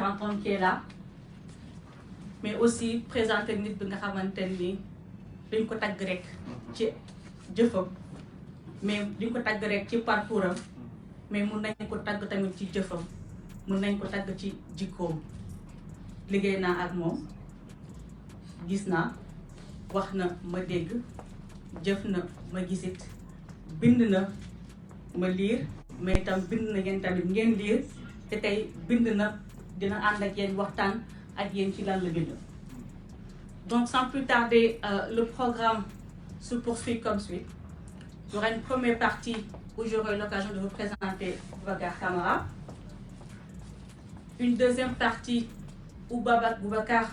40 ans qui est là, mais aussi présenter nit bi nga xamante ni dañ ko tagg rek ci jëfam mais dañ ko tagg rek ci parcours am mais mun nañ ko tagg tamit ci jëfam mun nañ ko tagg ci jikkoom. liggéey naa ak moom gis naa wax na ma dégg jëf na ma gisit bind na ma liir mais itam bind na ngeen tamit ngeen liir te tey bind na dina ànd ak yéen waxtaan ak yéen ci lan la bind. Donc sans plus tarder, le programme se poursuit comme suit. Il y aura une première partie où j'aurai l'occasion de vous présenter Boubacar Camara. Une deuxième partie où Boubacar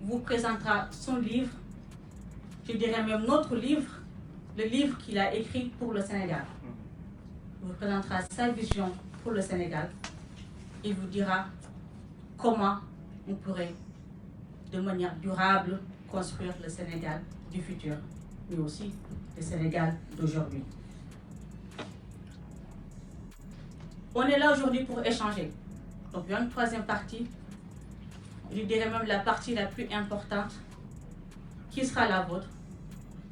vous présentera son livre, je dirais même notre livre, le livre qu'il a écrit pour le Sénégal. Il vous présentera sa vision pour le Sénégal. Il vous dira comment on pourrait, de manière durable, construire le Sénégal du futur, mais aussi le Sénégal d'aujourd'hui. On est là aujourd'hui pour échanger. Donc, il y a une troisième partie, je dirais même la partie la plus importante, qui sera la vôtre.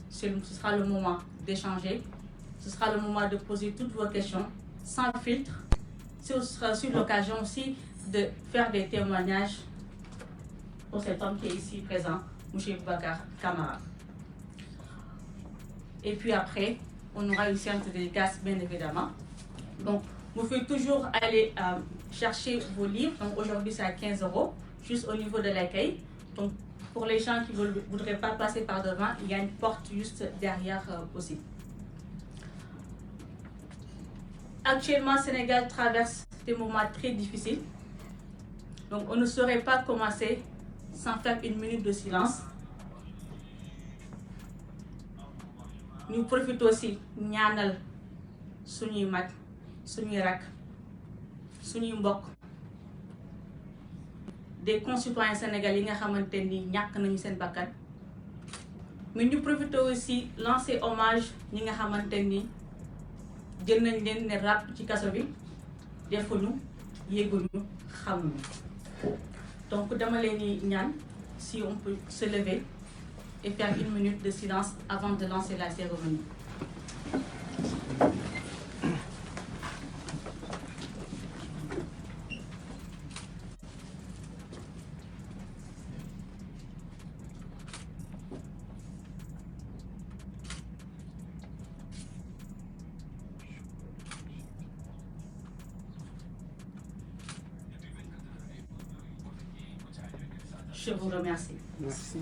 Ce sera le moment d'échanger, ce sera le moment de poser toutes vos questions, sans filtre. Ce sera aussi l'occasion aussi de faire des témoignages pour cet homme qui est ici présent, M. Boubacar Camara. Et puis après, on aura une séance de dédicace, bien évidemment. Donc, vous pouvez toujours aller chercher vos livres. Donc, aujourd'hui, c'est à 15 €, juste au niveau de l'accueil. Donc, pour les gens qui ne voudraient pas passer par devant, il y a une porte juste derrière aussi. Actuellement, le Sénégal traverse des moments très difficiles. Donc, on ne saurait pas commencer sans faire une minute de silence. Nous profitons aussi ñaanal suñuy mag suñuy rak suñuy mbokk des concitoyens sénégalais yi nga xamante ni ñàkk nañu seen bakkan mais ñu profitons aussi lancer hommage ñi nga xamante ni jël nañ leen ne ràpp ci kaso bi defuñu yéeguñu xamuñu. Donc dama leen di ñaan si on peut se lever et faire une minute de silence avant de lancer la cérémonie. Je vous remercie. Merci.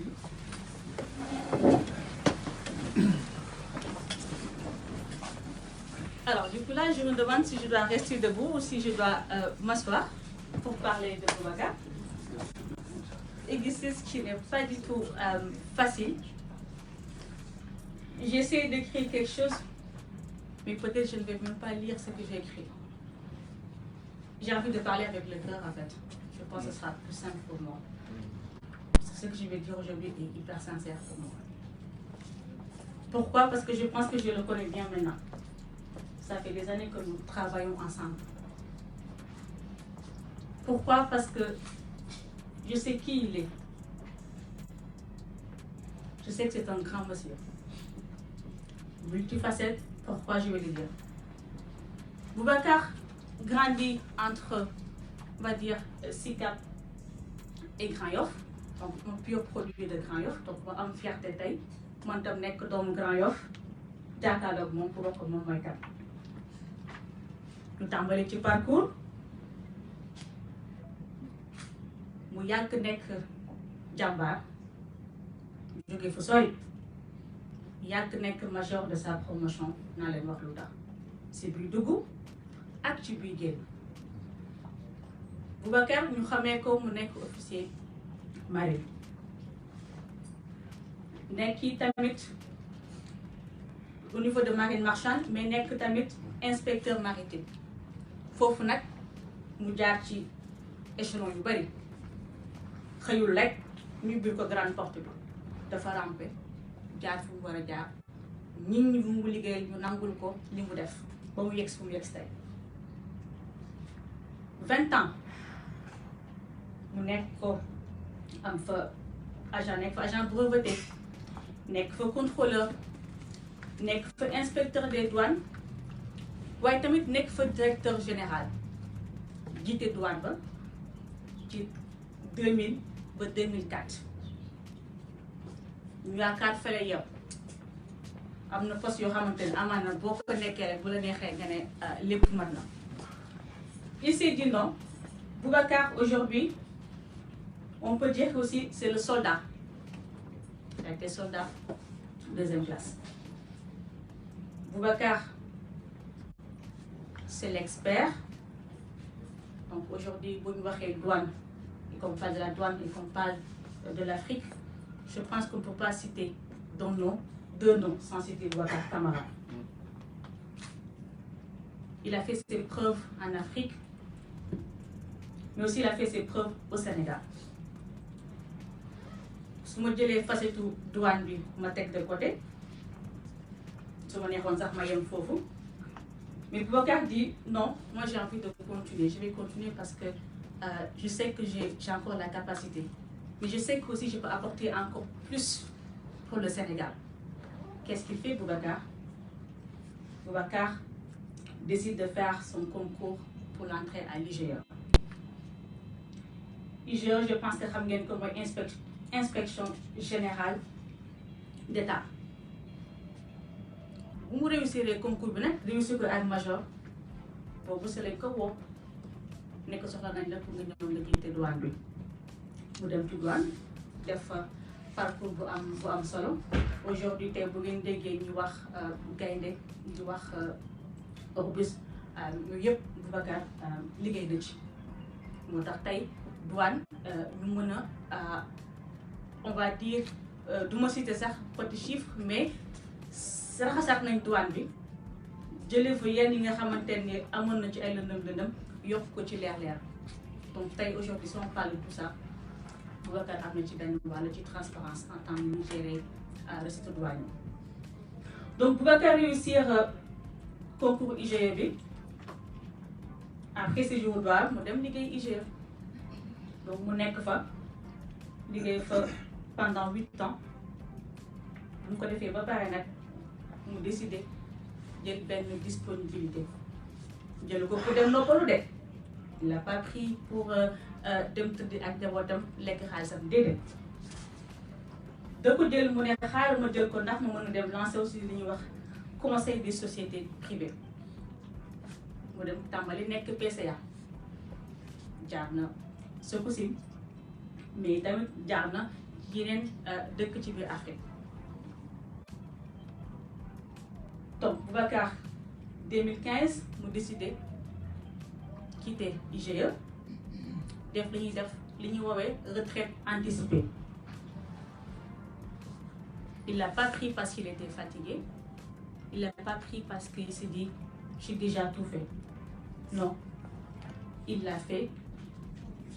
Alors, du coup, là, je me demande si je dois rester debout ou si je dois m'asseoir pour parler de Boubacar. Exercice qui n'est pas du tout facile. J'essaie d'écrire quelque chose, mais peut-être je ne vais même pas lire ce que j'ai écrit. J'ai envie de parler avec le cœur, en fait. Je pense que ce sera plus simple pour moi. Ce que je vais dire aujourd'hui est hyper sincère pour moi. Pourquoi? Parce que je pense que je le connais bien maintenant. Ça fait des années que nous travaillons ensemble. Pourquoi? Parce que je sais qui il est. Je sais que c'est un grand monsieur. Multifacette, pourquoi je vais le dire? Boubacar grandit entre, on va dire, Sicap et Grand Yoff. Donc un pur produit de Grand Yoff. Donc ma am fierté tey man tam nekk doomu Grand Yoff jàkkaarloog moom pour wax ko moom mooy kan. ñu tàmbali ci parcours mu yàgg nekk jàmbaar jóge fu sori yàgg nekk major de sa promotion naa leen wax lu tax si biy dugg ak ci biy génn. Boubacar ñu xamee ko mu nekk officier marine nekk tamit au niveau de marine marchande mais nekk tamit inspecteur maritime foofu nag mu jaar ci échelon yu bari xëyul rek ñu bir ko grande porte bi dafa rampe jaar fu mu war a jaar nit ñi mu liggéeyal ñu nangul ko li mu def ba mu yegg fu mu yegg tey 20 ans mu nekk ko am fa agent breveté nekk fa contrôleur nekk fa inspecteur des douanes waaye tamit nekk fa directeur général jiite douane ba ci 2000 ba 2004 ñu yaakaar fële yow am na poste yoo xamante ne amaana boo ko nekkee rek bu la neexee nga ne lépp mën na. Il s'est dit non. Boubacar aujourd'hui, on peut dire aussi c'est le soldat. Il a été soldat deuxième classe. Boubacar, c'est l'expert. Donc aujourd'hui, vous nous voyez douane, et qu'on parle de la douane et qu'on parle de l'Afrique, je pense qu'on ne peut pas citer deux noms sans citer Boubacar Camara. Il a fait ses preuves en Afrique, mais aussi il a fait ses preuves au Sénégal. Si je dis facette douane, je vais de côté. Si je dis mais Boubacar dit non, moi j'ai envie de continuer. Je vais continuer parce que je sais que j'ai encore la capacité. Mais je sais que aussi je peux apporter encore plus pour le Sénégal. Qu'est-ce qu'il fait, Boubacar? Boubacar décide de faire son concours pour l'entrée à l'IGE. IGE, je pense que c'est comme inspection générale d'État. Si vous réussissez le concours, vous réussissez le major, vous c'est le cas où vous avez pour vous quitter douane. Vous avez une douane, vous avez parcours bu am solo. Aujourd'hui, vous avez des Orbus, Boubacar, liggéey na ci moo tax tey douane ñu mën a on va dire du ma citer sax petit chiffre mais raxasaat nañ douane bi jëlee fa yenn yi nga xamante ne amoon na ci ay lëndëm yokk ko ci leer donc tey aujourd'hui si on parle de tout ça Boubacar am na ci benn wàll ci transparence en tant que gérer recette douane donc Boubacar réussir concours IGE bi après séjour douane mu dem liggéey IGE donc mu nekk fa liggéey fa pendant 8 ans bu mu ko defee ba pare nag mu décidé jël benn disponibilité jël ko pour dem noppalu de il n'a pas pris pour dem tëdd ak njabootam lekk xaalisam déedéet da ko jël mu ne xaaral ma jël ko ndax ma mën a dem lancer aussi li ñuy wax conseil des sociétés privées mu dem tàmbali nekk PCA jaar na Sococim mais tamit jaar na yeneen dëkk ci biir Afrique donc Boubacar 2015 mu décidé quitter IGE def li ñuy woowee retraite anticipée. Il l'a pas pris parce qu'il était fatigué. Il l'a pas pris parce qu'il s'est dit j'ai déjà tout fait. Non, il l'a fait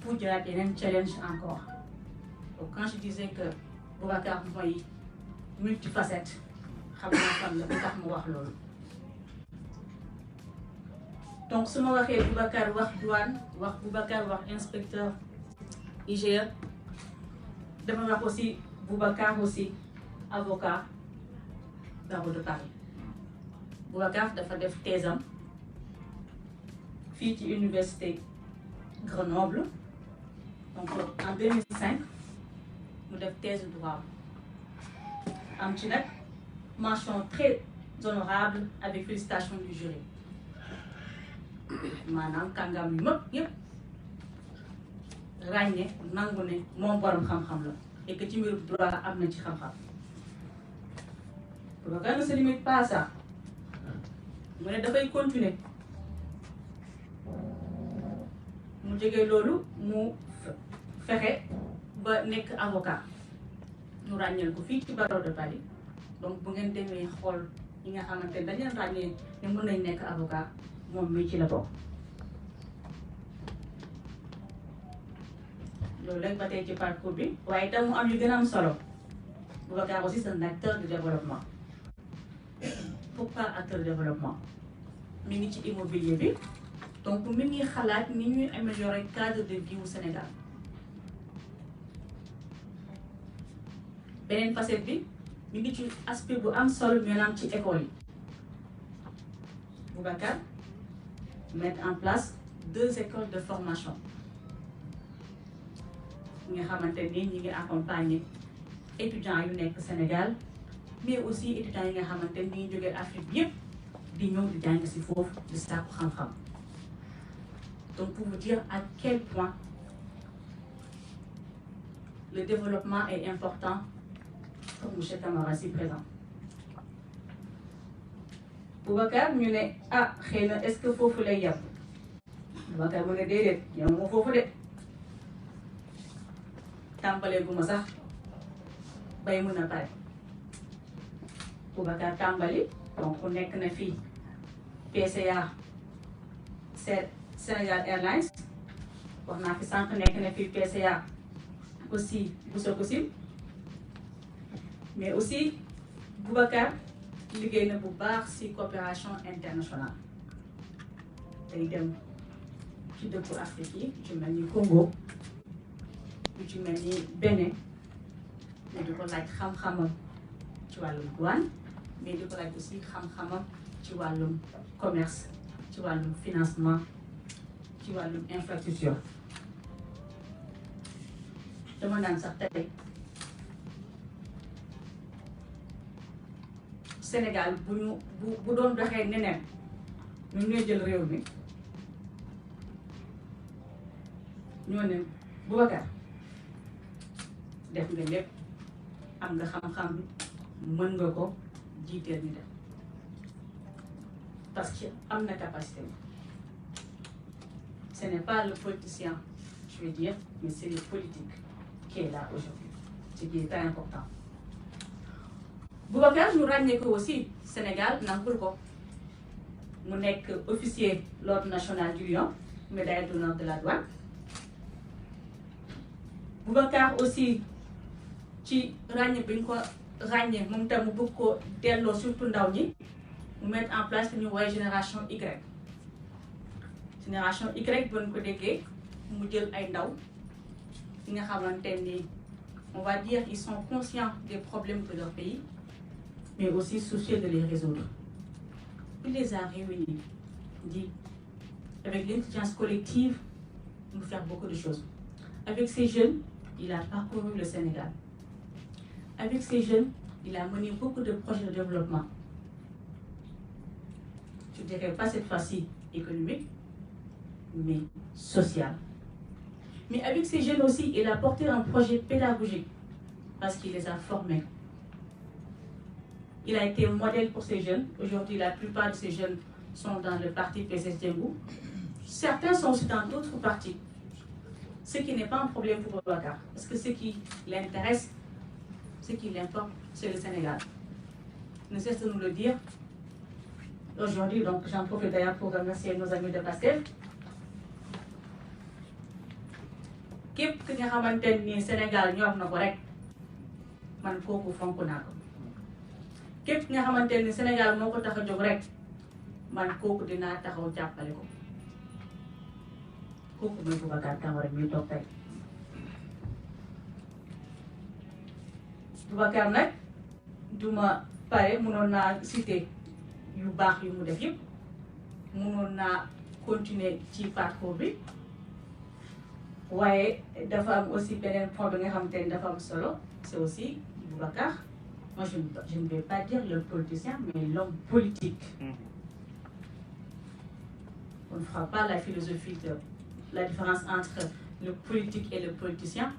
pour dire qu'il y a un challenge encore. Donc quand je disais que Boubacar mooy multifacette, xam naa fan la bu tax mu wax loolu. Donc su ma waxee Boubacar wax douane wax Boubacar wax inspecteur IGE dama wax aussi Boubacar aussi avocat barreau de Paris. Boubacar dafa def thèse am fii ci université Grenoble donc en 2005 mu def thèse de droit am ci nag mention très honorable avec félicitations du jury maanaam kàngam yu mag yëpp ràññe nangu ne moom borom xam-xam la et que ci mbiru droit am na ci xam-xam. Boubacar ne se limite pas à ça mu ne dafay continuer mu jógee loolu mu fexe ba nekk avocat ñu ràññeel ko fii ci barreau de Paris donc bu ngeen demee xool ñi nga xamante ne dañ leen ràññee ne mën nañ nekk avocat moom mi ci la bokk. loolu lañ ba tey ci parcours bi waaye itam mu am yu gën a am solo Boubacar aussi c'est un acteur de développement. Pourquoi acteur de développement mi ngi ci immobilier bi donc mi ngi xalaat ni ñuy améliorer cadre de vie au Sénégal beneen facette bi ñu ngi ci aspect bu am solo maanaam ci école yi Boubacar mettre en place 2 écoles de formation ñi nga xamante ni ñi ngi accompagner étudiants yu nekk Sénégal mais aussi étudiants yi nga xamante ni ñi ngi jógee Afrique bi yëpp di ñëw di jàng si foofu di sàkku xam-xam donc pour vous dire à quel point le développement est important pour monsieur Camara si présent Boubacar ñu ne ah xëy na est-ce que foofu lay yem Boubacar mu ne déedéet yow moo foofu de tàmbalee gu ma sax bay mën a pare Boubacar tàmbali donc ku nekk na fii PCA Sénégal Airlines wax naa fi sànq nekk na fii PCA aussi bu Sococim mais aussi Boubacar liggéey na bu baax ci coopération internationale day dem ci dëkku Afrique yi ci mel ni Congo lu ci mel ni Bénin mais di ko laaj xam-xamam ci wàllum douane mais di ko laaj aussi xam-xamam ci wàllum commerce ci wàllum financement ci wàllum infrastructure dama naan sax tey Sénégal bu doon doxee neneen ñun ñooy jël réew mi ñoo ne Boubacar def nga lépp am nga xam-xam bi mën nga ko jiiteel ñu def parce que am na capacité bi ce n'est pas le politicien je veux dire mais c'est le politique qui est là aujourd'hui ce qui est très important Boubacar ñu ràññee ko aussi Sénégal nangul ko mu nekk officier l'ordre national du Lion médaille d'honneur de la douane Boubacar aussi ci ràññee bi ñu ko ràññee moom tam mu bëgg ko delloo surtout ndaw ñi mu mettre en place li ñuy woowee génération Y génération Y bu ñu ko déggee mu jël ay ndaw yi nga xamante ni on va dire ils sont conscients des problèmes de leur pays mais aussi soucieux de les résoudre. Il les a réunis, dit, avec l'intelligence collective, nous faire beaucoup de choses. Avec ces jeunes, il a parcouru le Sénégal. Avec ces jeunes, il a mené beaucoup de projets de développement. Je ne dirais pas cette fois-ci économique, mais social. Mais avec ces jeunes aussi, il a porté un projet pédagogique parce qu'il les a formés. Il a été modèle pour ces jeunes. Aujourd'hui, la plupart de ces jeunes sont dans le parti PCS Djengou. Certains sont aussi dans d'autres partis. Ce qui n'est pas un problème pour Boubacar. Parce que ce qui l'intéresse, ce qui l'importe, c'est le Sénégal. Il ne cesse de nous le dire. Aujourd'hui, donc, j'en profite d'ailleurs pour remercier nos amis de PASTEF. Képp ki nga xamante ni Sénégal ñor na ko rek man kooku fonk naa ko. képp nga xamante ni Sénégal moo ko tax a jóg rek man kooku dinaa taxaw jàppale ko kooku mooy Boubacar Camara ñuy toog tey Boubacar nag duma pare mënoon naa citer yu baax yu mu def yëpp mënoon naa continuer ci parcours bi waaye dafa am aussi beneen point bi nga xamante ni dafa am solo c'est aussi Boubacar. Moi, je ne vais pas dire le politicien, mais l'homme politique. On ne fera pas la philosophie de la différence entre le politique et le politicien.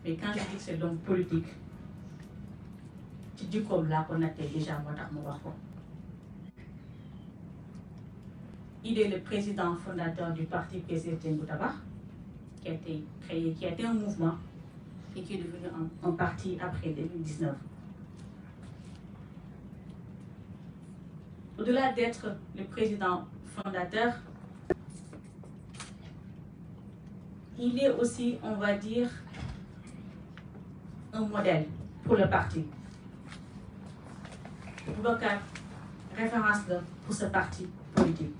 Mais quand je dis que c'est l'homme politique, tu dis comme là qu'on a déjà moi. Il est le président fondateur du parti PCS Djengou Tabar, qui a été créé, qui a été un mouvement et qui est devenu un parti après 2019. Au-delà d'être le président fondateur, il est aussi, on va dire, un modèle pour le parti. Boubacar, référence pour ce parti politique.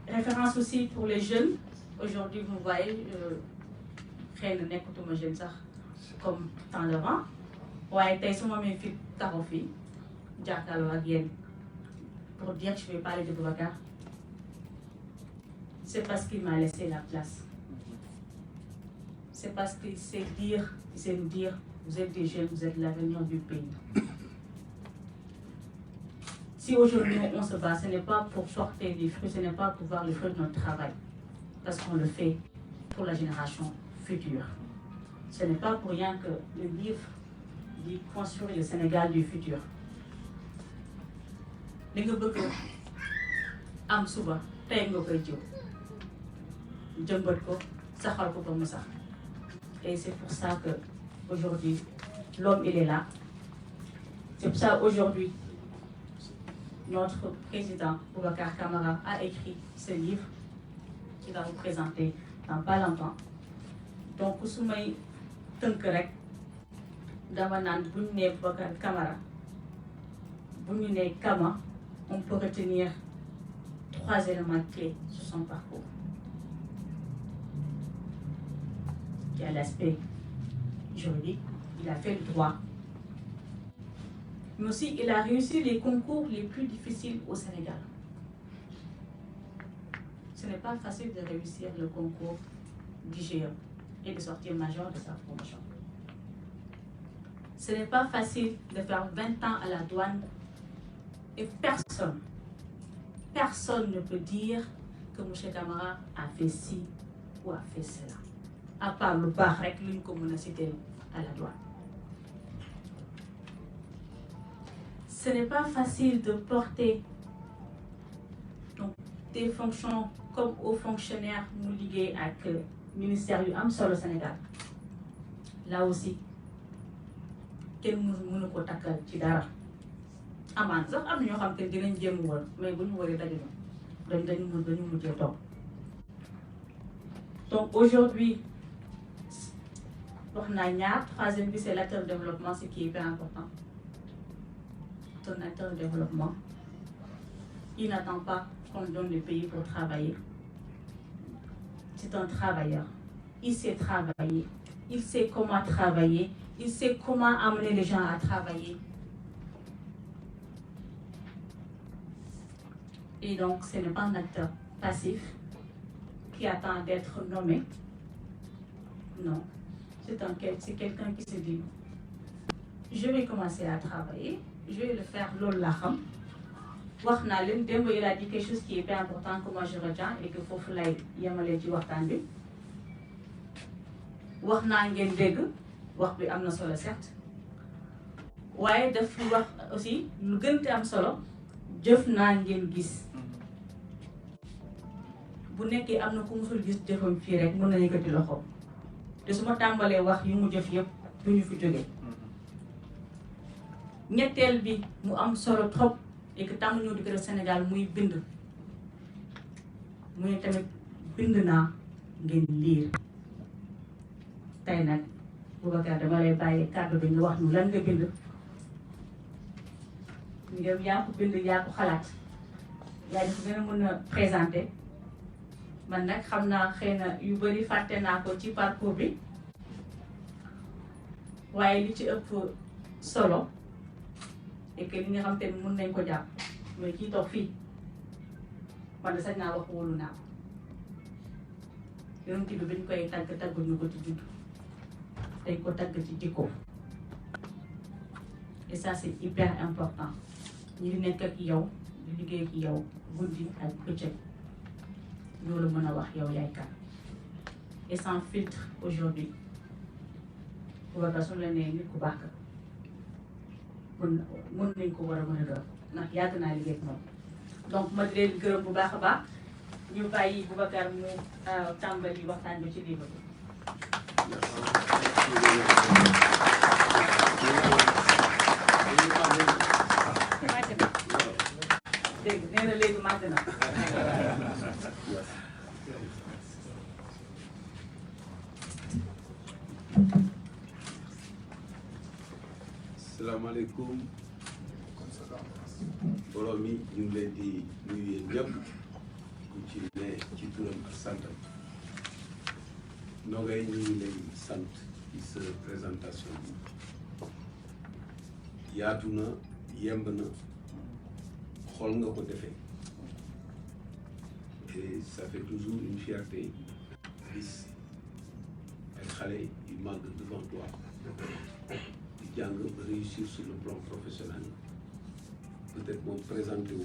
Référence aussi pour les jeunes. Aujourd'hui, vous voyez, xëy na nekkatuma jeune sax comme temps d'avant waaye tey su ma amee fit taxaw fii jàkkaarloo ak yéen pour dire que je vais parler de Boubacar, c'est parce qu'il m'a laissé la place. C'est parce qu'il sait nous dire, vous êtes des jeunes, vous êtes l'avenir du pays. Si aujourd'hui on se bat, ce n'est pas pour porter des fruits, ce n'est pas pour voir les fruits de notre travail, parce qu'on le fait pour la génération future. Ce n'est pas pour rien que le livre dit construire le Sénégal du futur. li nga bëgg am suba tey nga koy jiw jëmbat ko saxal ko ba mu sax et c'est pour ça que aujourd'hui l'homme il est là. C'est pour ça aujourd'hui notre président Boubacar Camara a écrit ce livre qu'il va vous présenter dans pas longtemps. Donc su may tënk rek dama naan bu ñu nee Boubacar Camara bu ñu nee Kama on peut retenir 3 éléments clés sur son parcours. Il y a l'aspect juridique, il a fait le droit, mais aussi il a réussi les concours les plus difficiles au Sénégal. Ce n'est pas facile de réussir le concours d'IGE et de sortir major de sa promotion. Ce n'est pas facile de faire 20 ans à la douane et personne ne peut dire que M. Camara a fait ci ou a fait cela, à part le baax rek lu ñu ko mën a citer à la douane. Ce n'est pas facile de porter donc des fonctions comme haut fonctionnaire mu liggéey ak ministère yu am solo Sénégal. Là aussi kenn mënu ko takkal ci dara. amaan sax am na ñoo xam te dinañ jéem wër mais bu ñu wëree dañu mujjee toog. Donc aujourd'hui wax naa ñaar troisième bi c'est l'acteur de développement, ce qui est hyper important. C'est un acteur de développement. Il n'attend pas qu'on lui donne le pays pour travailler. C'est un travailleur. Il sait travailler. Il sait comment travailler. Il sait comment amener les gens à travailler. Et donc, ce n'est pas un acteur passif qui attend d'être nommé. Non, c'est quelqu'un qui se dit, je vais commencer à travailler, je vais le faire loolu la xam. Wax naa leen démb il a dit quelque chose qui est hyper important que moi je retiens et que foofu lay yemalee ci waxtaan bi. Wax naa ngeen dégg wax bi am na solo certes waaye daf fi wax aussi lu gën te am solo jëf naa ngeen gis. Bu nekkee am na ku musul gis jëfam fii rek mën na yëkkati loxoom te su ma tàmbalee wax yu mu jëf yëpp du ñu fi jógee. ñetteel bi mu am solo trop et que tàmm ñoo di ko def Sénégal muy bind mu ne tamit bind naa ngeen liir. Tey nag Boubacar dama lay bàyyi kàddu bi nga wax ñu lan nga bind. ngeen yaa ko bind yaa ko xalaat yaa ngi ko gën a mën a présenter. Man nag xam naa xëy na yu bëri fàtte naa ko ci parcours bi waaye li ci ëpp solo et que li nga xam te ne mën nañ ko jàpp mooy kii toog fii man de sañ naa wax wóolu naa ko. Yonent bi bañ koy tagguñu ko ci juddu dañ ko tagg ci jikko et ça c'est hyper important. ñi di nekk ak yow di liggéey ak yow guddi ak bëccëg loolu mën a wax yow yaay kan. Et sans filtre aujourd'hui Boubacar su la nee nit ku baax mën nañ ko war a mën a doon ndax yàgg naa liggéey ak moom. Donc ma di leen gërëm bu baax a baax ñu bàyyi Boubacar mu tàmbali waxtaan bi ci livre bi. dégg nee na léegi màgg na. Asalaamaaleykum mbooloo mi ñu ngi leen di nuyu yéen ñëpp ku ci ne ci turam ak santam Nogay ñu ngi lay sant ci sa présentation bi yaatu na yemb na xool nga ko defee et ça fait toujours une fierté gis ay xale yu màgg devant toi di jàng ba réussir sur le plan professionnel peut-être moom présenté wu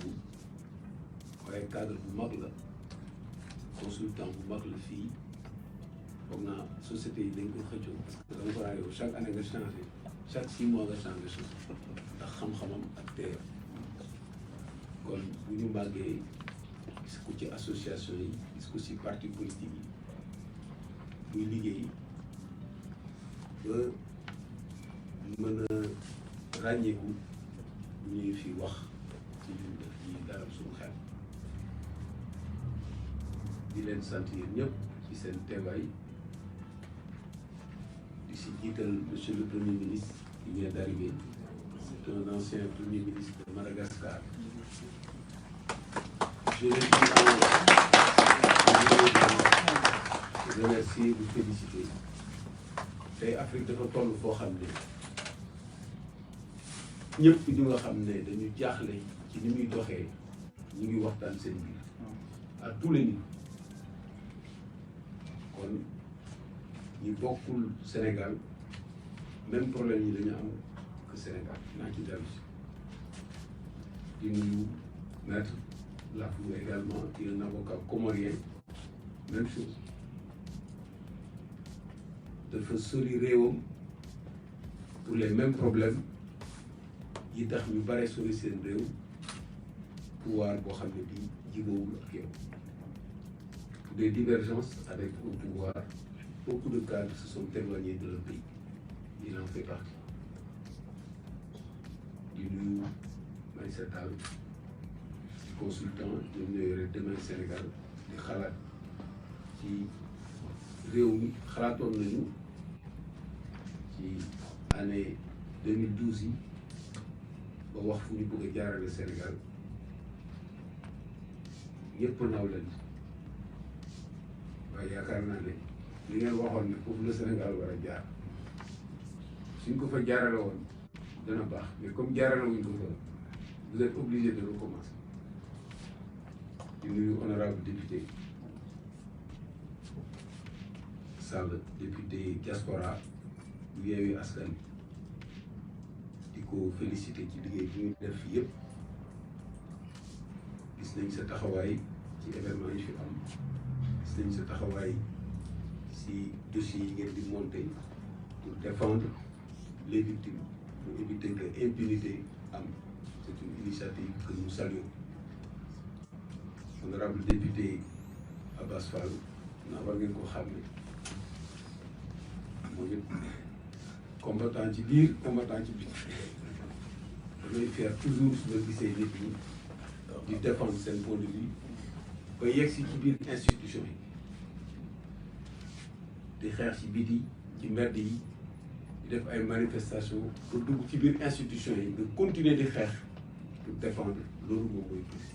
waaye cadre bu mag la consultant bu mag la fii foog naa société yi dañ ko xëccoo parce que dama ko raayoo chaque année nga changé chaque 6 mois nga changé suuf ndax xam-xamam ak teer kon bu ñu màggee gis ko ci association yi gis ko ci parti politique yi muy liggéey ba mën a ràññeeku bu ñuy fi wax ci ñun def yi dalal suñu xel di leen sant yéen ñëpp ci seen teewaay di si jiital monsieur le premier ministre qui vient d'arriver. C'est un ancien premier ministre de Madagascar. Je le dis en remercier, vous féliciter. tey Afrique dafa toll foo xam ne ñëpp ñu nga xam ne dañu jaaxle ci ni muy doxee ñu ngi waxtaan seen biir à tous les niveaux kon ñi bokkul Sénégal même problème yi dañu am que Sénégal naa ci dellu si di nuyu maître Lafou également di un avocat comorien même chose dafa sori réewam pour les mêmes problèmes yi tax ñu bare sori seen réew pouvoir boo xam ne bii jibawul ak yow pour des divergences avec au pouvoir beaucoup de cadres se sont éloignés de leur pays il en fait partie di nuyu Maïssa Tall consultant ñoom ñoo yore Demain Sénégal di xalaat ci réew mi xalaatoon nañu ci année 2012 yi ba wax fu ñu bëgg a jaarale Sénégal ñëpp naaw leen waaye yaakaar naa ne li ngeen waxoon ne foofu la Sénégal war a jaar suñ ko fa jaarale woon dana baax mais comme jaarale wuñ ko fa vous êtes obligé de recommencer. di nuyu honorable député Sall député diaspora bu Yewwi Askan di ko félicité ci liggéey bi ñu def yëpp gis nañ sa taxawaay ci événement yi fi am gis nañ sa taxawaay si dossiers yi ngeen di monter pour défendre les victimes pour éviter que impunité am c'est une initiative que nous saluons. Honorable député Abass Fall naa war ngeen ko xam ne moom it combattant ci biir combattant ci biir damay faire toujours su ma gisee nit ñi di défendre seen point de vue ba yegg si ci biir institution yi di xeex ci biti ci mbedd yi di def ay manifestation pour dugg ci biir institution yi nga continuer di xeex pour défendre loolu moom mooy gis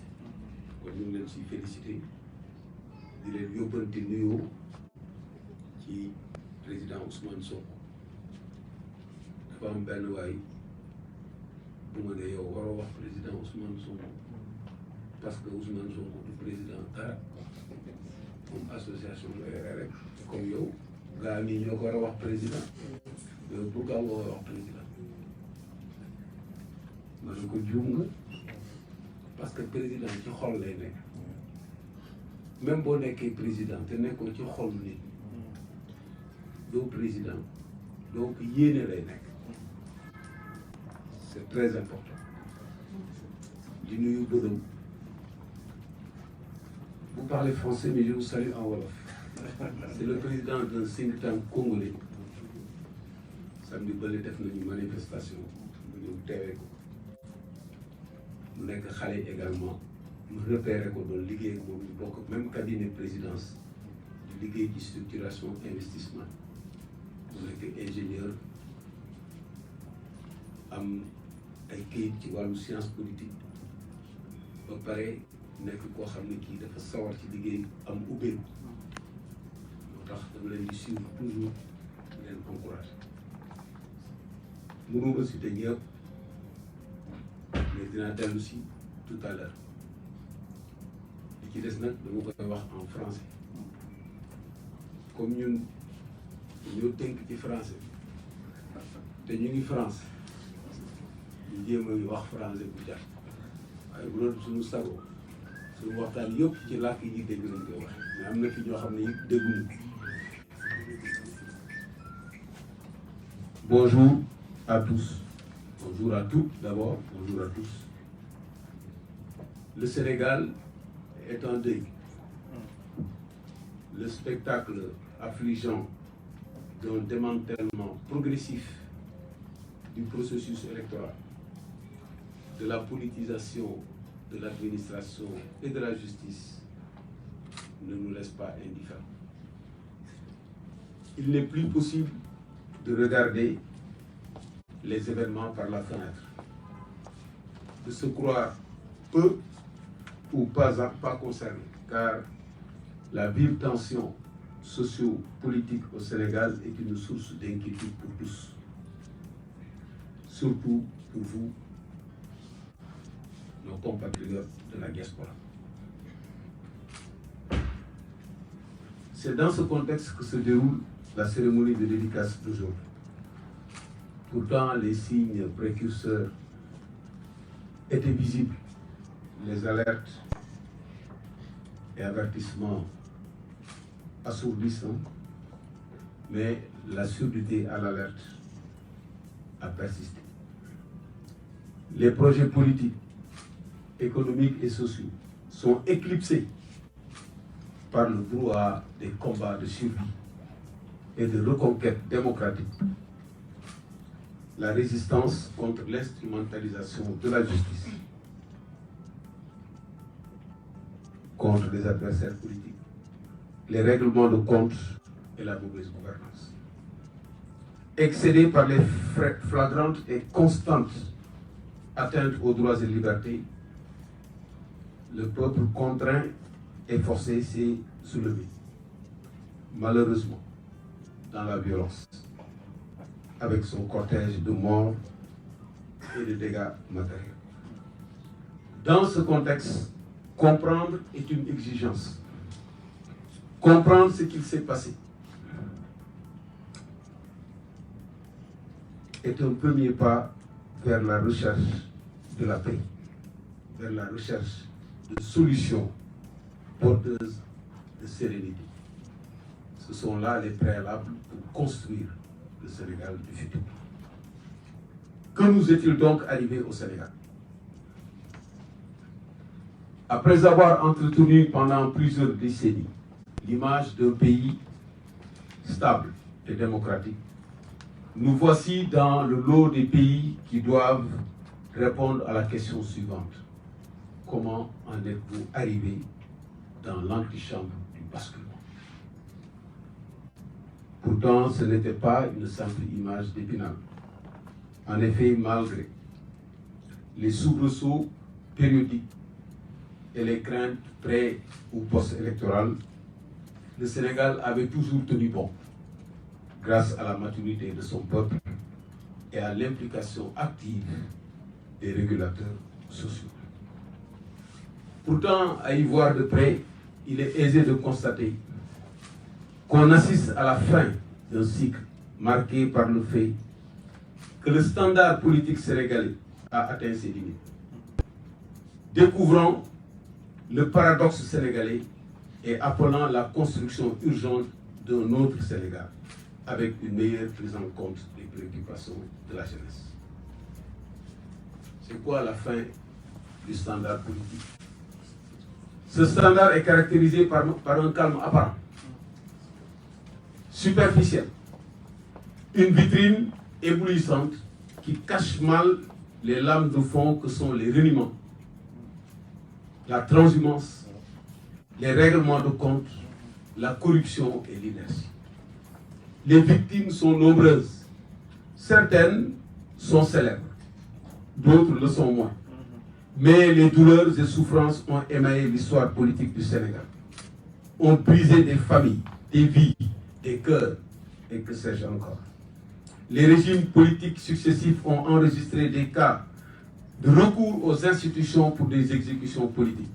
kon ñu ngi leen ciy félicité di leen yóbbante nuyoo ci président Ousmane Sonko dafa am benn waay bu ma ne yow waroo wax président Ousmane Sonko parce que Ousmane Sonko du président dara moom association la yore rek comme yow gaa nii ñoo ko war a wax président yow pourquoi nga war a wax président ma ne ko juum nga parce que président ci xol lay nekk même boo nekkee président te nekkoo ci xol nit doo président donc yéene lay nekk c'est très important di nuyu Bodom vous parlez français mais je vous salue en wolof c'est le président d'un think tank congolais samedi bële def nañu manifestation mu ñëw teewee ko mu nekk xale également mu repéré ko doon liggéey ak moom ñu bokk même cabinet présidence di liggéey ci structuration investissement mu nekk ingénieur am ay kayit ci wàllu science politique ba pare nekk koo xam ne kii dafa sawar ci liggéey am ubbeeku moo tax dama leen di suivre toujours leen encouragé mënuma citer ñëpp mais dinaa dellu si tout à l'heure li ci des nag dama koy wax en français comme ñun ñoo tënk ci français te ñu ngi France ñu jéem a wax français bu jar waaye bu doon suñu sago suñu waxtaan yëpp ci làkk yi dégg nañ koy waxe mais am na fi ñoo xam ne yëpp dégguñu. Bonjour à tous. Bonjour à toutes d'abord, bonjour à tous. Le Sénégal est en deuil. Le spectacle affligeant d'un démantèlement progressif du processus électoral, de la politisation de l'administration et de la justice ne nous laisse pas indifférents. Il n'est plus possible de regarder les événements par la fenêtre, de se croire peu ou pas concernés, car la vive tension socio-politique au Sénégal est une source d'inquiétude pour tous, surtout pour vous, nos compatriotes de la diaspora. C'est dans ce contexte que se déroule la cérémonie de dédicace d'aujourd'hui. Pourtant, les signes précurseurs étaient visibles. Les alertes et avertissements assourdissants, mais la surdité à l'alerte a persisté. Les projets politiques, économiques et sociaux sont éclipsés par le brouhaha des combats de survie et de reconquête démocratique. La résistance contre l'instrumentalisation de la justice, contre les adversaires politiques, les règlements de compte et la mauvaise gouvernance. Excédé par les flagrantes et constantes atteintes aux droits et libertés, le peuple contraint et forcé s'est soulevé, malheureusement, dans la violence, avec son cortège de morts et de dégâts matériels. Dans ce contexte, comprendre est une exigence. Comprendre ce qu'il s'est passé est un premier pas vers la recherche de la paix, vers la recherche de solutions porteuses de sérénité. Ce sont là les préalables pour construire le Sénégal du futur. Que nous est-il donc arrivé au Sénégal? Après avoir entretenu pendant plusieurs décennies l'image d'un pays stable et démocratique, nous voici dans le lot des pays qui doivent répondre à la question suivante. Comment en êtes-vous arrivé dans l'antichambre du basculement? Pourtant, ce n'était pas une simple image d'Épinal. En effet, malgré les soubresauts périodiques et les craintes pré- ou post-électorales, le Sénégal avait toujours tenu bon, grâce à la maturité de son peuple et à l'implication active des régulateurs sociaux. Pourtant, à y voir de près, il est aisé de constater qu'on assiste à la fin d'un cycle marqué par le fait que le standard politique sénégalais a atteint ses limites. Découvrant le paradoxe sénégalais et appelant la construction urgente d'un autre Sénégal avec une meilleure prise en compte des préoccupations de la jeunesse. C'est quoi la fin du standard politique? Ce standard est caractérisé par un calme apparent, superficiel, une vitrine éblouissante qui cache mal les lames de fond que sont les reniements, la transhumance, les règlements de compte, la corruption et l'inertie. Les victimes sont nombreuses. Certaines sont célèbres, d'autres le sont moins. Mais les douleurs et souffrances ont émaillé l'histoire politique du Sénégal, ont brisé des familles, des vies, des cœurs et que sais-je encore. Les régimes politiques successifs ont enregistré des cas de recours aux institutions pour des exécutions politiques.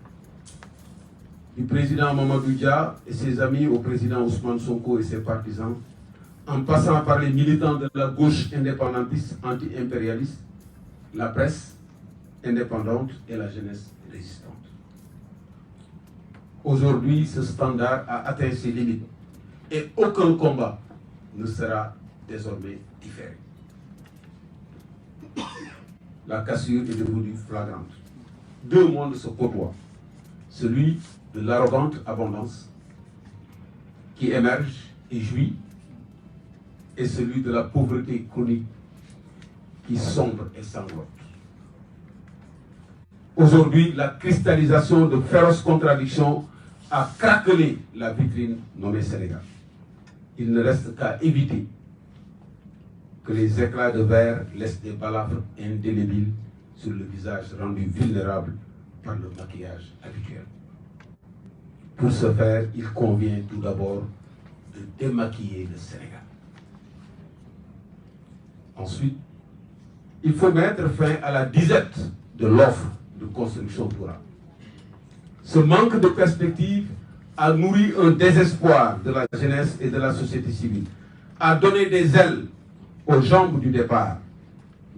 Du président Mamadou Dia et ses amis au président Ousmane Sonko et ses partisans, en passant par les militants de la gauche indépendantiste anti-impérialiste, la presse indépendante et la jeunesse résistante. Aujourd'hui, ce standard a atteint ses limites et aucun combat ne sera désormais différé. La cassure est devenue flagrante. Deux mondes se côtoient. Celui de l'arrogante abondance qui émerge et jouit, et celui de la pauvreté chronique qui sombre et sanglote. Aujourd'hui, la cristallisation de féroces contradictions a craquelé la vitrine nommée Sénégal. Il ne reste qu'à éviter que les éclats de verre laissent des balafres indélébiles sur le visage rendu vulnérable par le maquillage habituel. Pour ce faire, il convient tout d'abord de démaquiller le Sénégal. Ensuite, il faut mettre fin à la disette de l'offre de construction durable. Ce manque de perspective a nourri un désespoir de la jeunesse et de la société civile, a donné des ailes aux jambes du départ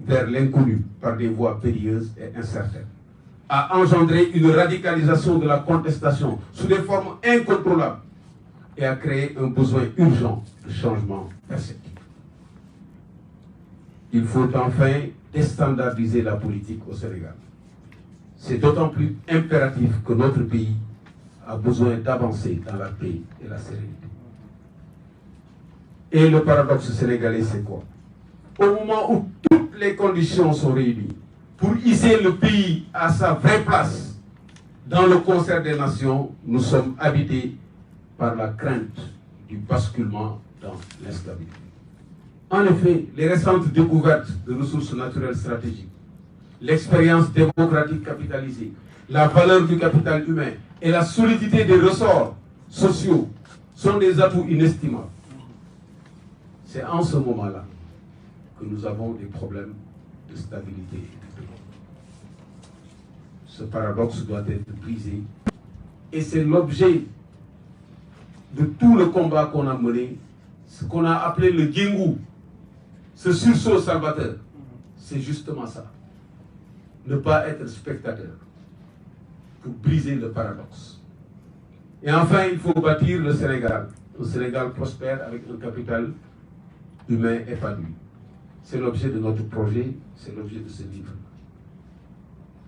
vers l'inconnu par des voies périlleuses et incertaines, a engendré une radicalisation de la contestation sous des formes incontrôlables et a créé un besoin urgent de changement perceptible. Il faut enfin déstandardiser la politique au Sénégal. C'est d'autant plus impératif que notre pays a besoin d'avancer dans la paix et la sérénité. Et le paradoxe sénégalais, c'est quoi? Au moment où toutes les conditions sont réunies pour hisser le pays à sa vraie place dans le concert des nations, nous sommes habités par la crainte du basculement dans l'instabilité. En effet, les récentes découvertes de ressources naturelles stratégiques, l'expérience démocratique capitalisée, la valeur du capital humain et la solidité des ressorts sociaux sont des atouts inestimables. C'est en ce moment-là que nous avons des problèmes de stabilité et de paix. Ce paradoxe doit être brisé et c'est l'objet de tout le combat qu'on a mené, ce qu'on a appelé le Guingou, ce sursaut salvateur. C'est justement ça. Ne pas être spectateur pour briser le paradoxe. Et enfin, il faut bâtir le Sénégal, un Sénégal prospère avec un capital humain épanoui. C'est l'objet de notre projet, c'est l'objet de ce livre.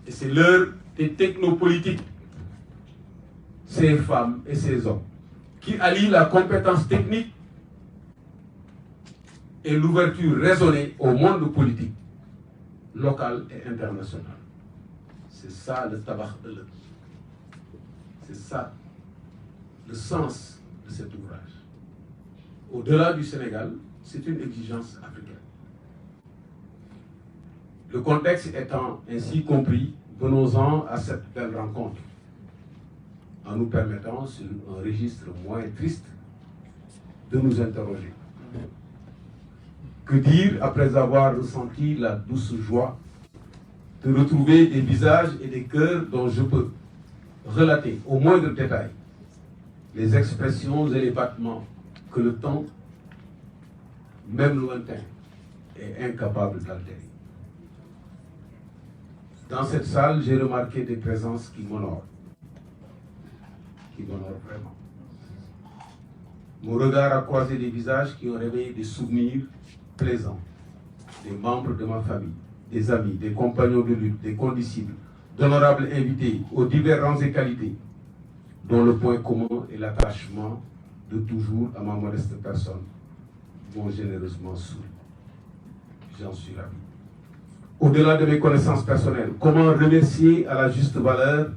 Et c'est l'heure des technopolitiques, ces femmes et ces hommes, qui allient la compétence technique et l'ouverture raisonnée au monde politique, local et international. C'est ça le tabac de l'œuvre. C'est ça le sens de cet ouvrage. Au-delà du Sénégal, c'est une exigence africaine. Le contexte étant ainsi compris, venons-en à cette belle rencontre, en nous permettant, sur un registre moins triste, de nous interroger. Que dire après avoir ressenti la douce joie de retrouver des visages et des cœurs dont je peux relater au moindre détail les expressions et les battements que le temps, même lointain, est incapable d'altérer. Dans cette salle, j'ai remarqué des présences qui m'honorent vraiment. Mon regard a croisé des visages qui ont réveillé des souvenirs plaisants, des membres de ma famille, des amis, des compagnons de lutte, des condisciples, d'honorables invités aux divers rangs et qualités, dont le point commun est l'attachement de toujours à ma modeste personne, m'ont généreusement souri. J'en suis ravi. Au-delà de mes connaissances personnelles, comment remercier à la juste valeur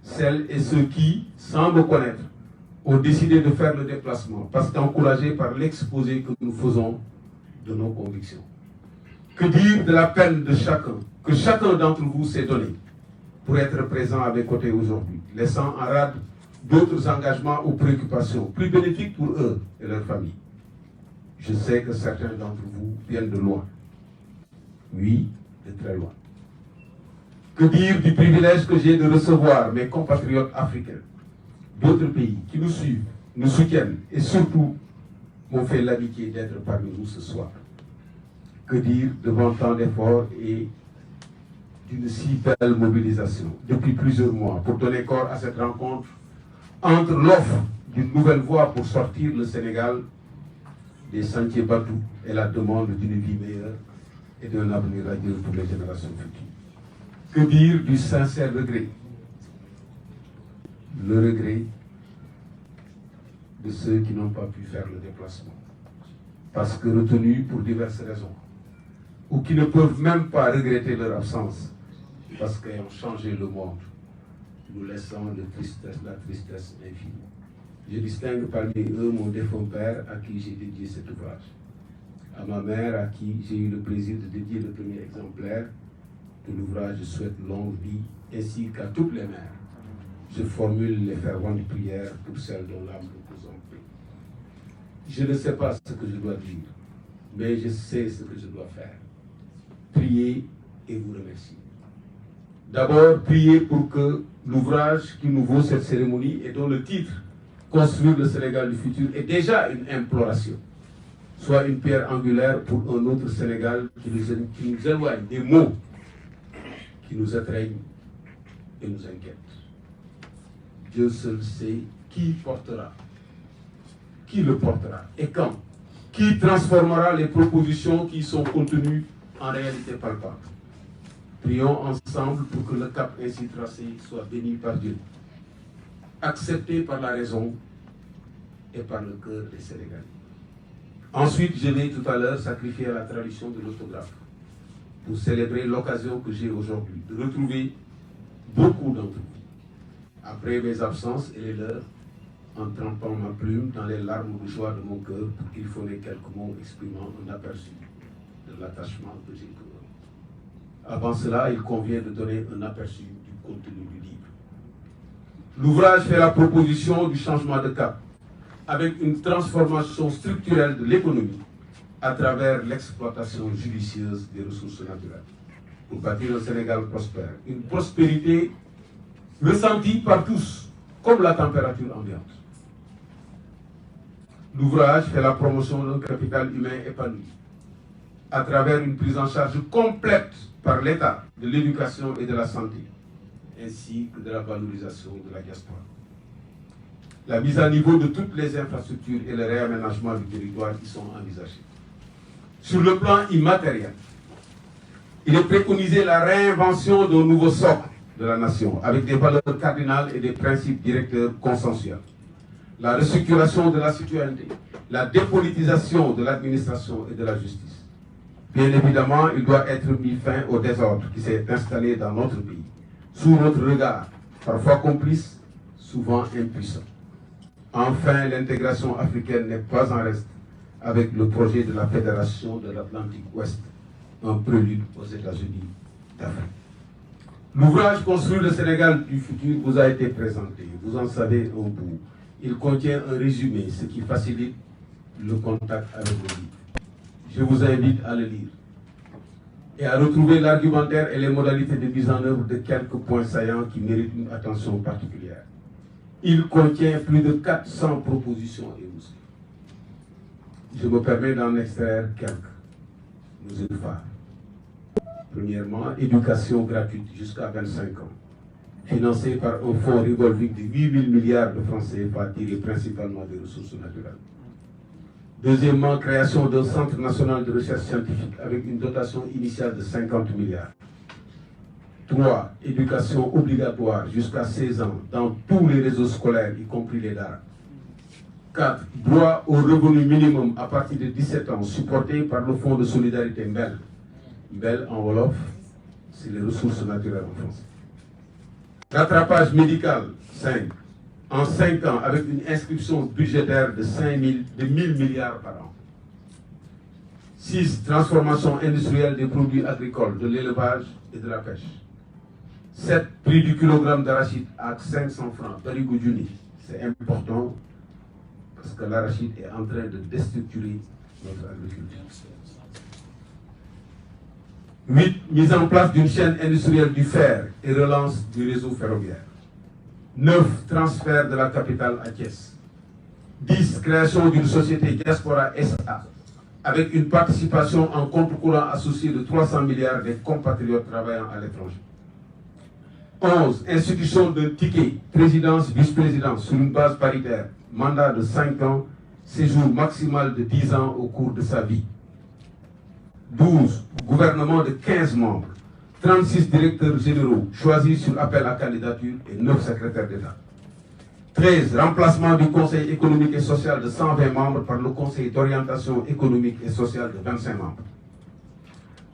celles et ceux qui, sans me connaître, ont décidé de faire le déplacement, parce qu'encouragés par l'exposé que nous faisons de nos convictions. Que dire de la peine de chacun, que chacun d'entre vous s'est donné pour être présent à mes côtés aujourd'hui, laissant en rade d'autres engagements ou préoccupations plus bénéfiques pour eux et leurs familles. Je sais que certains d'entre vous viennent de loin. Oui, de très loin. Que dire du privilège que j'ai de recevoir mes compatriotes africains d'autres pays qui nous suivent, nous soutiennent et surtout m'ont fait l'amitié d'être parmi nous ce soir. Que dire devant tant d'efforts et d'une si belle mobilisation depuis plusieurs mois pour donner corps à cette rencontre entre l'offre d'une nouvelle voie pour sortir le Sénégal des sentiers battus et la demande d'une vie meilleure et d'un avenir radieux pour les générations futures. Que dire du sincère regret? Le regret de ceux qui n'ont pas pu faire le déplacement, parce que retenus pour diverses raisons, ou qui ne peuvent même pas regretter leur absence, parce qu'ils ont changé le monde, nous laissant la tristesse infinie. Je distingue parmi eux mon défunt père à qui j'ai dédié cet ouvrage, à ma mère à qui j'ai eu le plaisir de dédier le premier exemplaire de l'ouvrage. Je souhaite longue vie, ainsi qu'à toutes les mères. Je formule les ferventes prières pour celles dont l'âme repose en paix. Je ne sais pas ce que je dois dire, mais je sais ce que je dois faire. Prier et vous remercier. D'abord, prier pour que l'ouvrage qui nous vaut cette cérémonie et dont le titre « Construire le Sénégal du futur » est déjà une imploration, soit une pierre angulaire pour un autre Sénégal qui nous éloigne des maux qui nous atteignent et nous inquiètent. Dieu seul sait qui portera, qui le portera et quand, qui transformera les propositions qui sont contenues en réalité palpable. Prions ensemble pour que le cap ainsi tracé soit béni par Dieu, accepté par la raison et par le cœur des Sénégalais. Ensuite, je vais tout à l'heure sacrifier à la tradition de l'autographe pour célébrer l'occasion que j'ai aujourd'hui de retrouver beaucoup d'entre vous. Après mes absences et les leurs, en trempant ma plume dans les larmes de joie de mon cœur pour qu'il faudrait quelques mots exprimant un aperçu de l'attachement que j'ai pour eux. Avant cela, il convient de donner un aperçu du contenu du livre. L'ouvrage fait la proposition du changement de cap, avec une transformation structurelle de l'économie à travers l'exploitation judicieuse des ressources naturelles, pour bâtir un Sénégal prospère, une prospérité ressentie par tous, comme la température ambiante. L'ouvrage fait la promotion d'un capital humain épanoui, à travers une prise en charge complète par l'État de l'éducation et de la santé, ainsi que de la valorisation de la diaspora. La mise à niveau de toutes les infrastructures et le réaménagement du territoire qui sont envisagés. Sur le plan immatériel, il est préconisé la réinvention d'un nouveau socle de la nation, avec des valeurs cardinales et des principes directeurs consensuels. La restructuration de la citoyenneté, la dépolitisation de l'administration et de la justice. Bien évidemment, il doit être mis fin au désordre qui s'est installé dans notre pays, sous notre regard, parfois complice, souvent impuissant. Enfin, l'intégration africaine n'est pas en reste avec le projet de la Fédération de l'Atlantique Ouest, un prélude aux États-Unis d'Afrique. L'ouvrage Construire le Sénégal du futur vous a été présenté, vous en savez un bout. Il contient un résumé, ce qui facilite le contact avec le livre. Je vous invite à le lire et à retrouver l'argumentaire et les modalités de mise en œuvre de quelques points saillants qui méritent une attention particulière. Il contient plus de 400 propositions énoncées. Je me permets d'en extraire quelques mesures phares. Premièrement, éducation gratuite jusqu'à 25 ans, financée par un fonds revolving de 8 000 milliards de francs CFA tirés principalement des ressources naturelles. Deuxièmement, création d'un centre national de recherche scientifique avec une dotation initiale de 50 milliards. 3. Éducation obligatoire jusqu'à 16 ans dans tous les réseaux scolaires, y compris les DARA. 4. Droit au revenu minimum à partir de 17 ans, supporté par le Fonds de solidarité MBEL. MBEL en Wolof, c'est les ressources naturelles en France. Rattrapage médical, 5. En 5 ans, avec une inscription budgétaire de 1000 milliards par an. 6. Transformation industrielle des produits agricoles, de l'élevage et de la pêche. 7. Prix du kilogramme d'arachide à 500 francs, Barigoudjouni, C'est important parce que l'arachide est en train de déstructurer notre agriculture. 8. Mise en place d'une chaîne industrielle du fer et relance du réseau ferroviaire. 9. Transfert de la capitale à Thiès. 10. Création d'une société Diaspora SA avec une participation en compte courant associé de 300 milliards des compatriotes travaillant à l'étranger. 11. Institution d'un ticket, présidence, vice-présidence sur une base paritaire, mandat de 5 ans, séjour maximal de 10 ans au cours de sa vie. 12. Gouvernement de 15 membres, 36 directeurs généraux choisis sur appel à candidature et 9 secrétaires d'État. 13. Remplacement du Conseil économique et social de 120 membres par le Conseil d'orientation économique et sociale de 25 membres.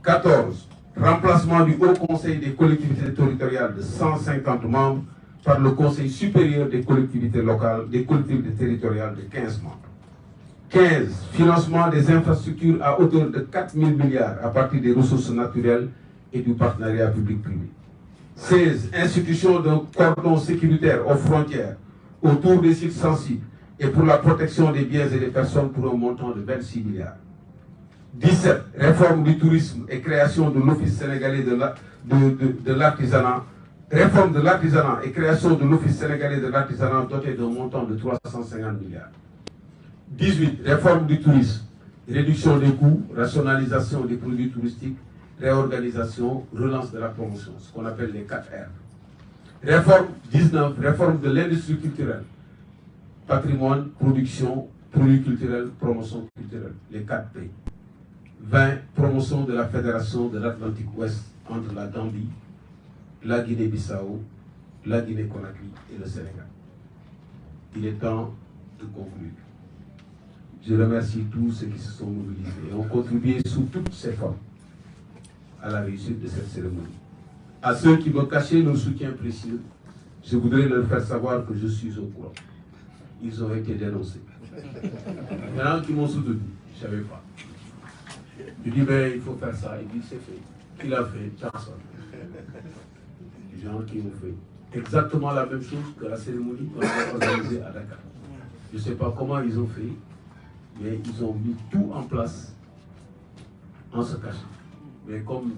14. Remplacement du Haut Conseil des collectivités territoriales de 150 membres par le Conseil supérieur des collectivités locales, des collectivités territoriales de 15 membres. 15. Financement des infrastructures à hauteur de 4 000 milliards à partir des ressources naturelles et du partenariat public-privé. 16. Institution d'un cordon sécuritaire aux frontières autour des sites sensibles et pour la protection des biens et des personnes pour un montant de 26 milliards. 17. Réforme du tourisme et création de l'Office sénégalais de l'artisanat. Réforme de l'artisanat et création de l'Office sénégalais de l'artisanat doté d'un montant de 350 milliards. 18. Réforme du tourisme, réduction des coûts, rationalisation des produits touristiques, réorganisation, relance de la promotion, ce qu'on appelle les 4 R. Réforme 19. Réforme de l'industrie culturelle, patrimoine, production, produits culturels, promotion culturelle, les 4 P. 20. Promotion de la Fédération de l'Atlantique Ouest entre la Gambie, la Guinée-Bissau, la Guinée-Conakry et le Sénégal. Il est temps de conclure. Je remercie tous ceux qui se sont mobilisés et ont contribué sous toutes ces formes à la réussite de cette cérémonie. À ceux qui me cachaient leur soutien précieux, je voudrais leur faire savoir que je suis au courant. Ils ont été dénoncés. Il y en a qui m'ont soutenu, je ne savais pas. Je dis, mais il faut faire ça. Il dit, c'est fait. Qui l'a fait? Personne. Les gens qui ont fait exactement la même chose que la cérémonie qu'on a organisée à Dakar. Je ne sais pas comment ils ont fait, mais ils ont mis tout en place en se cachant. Mais comme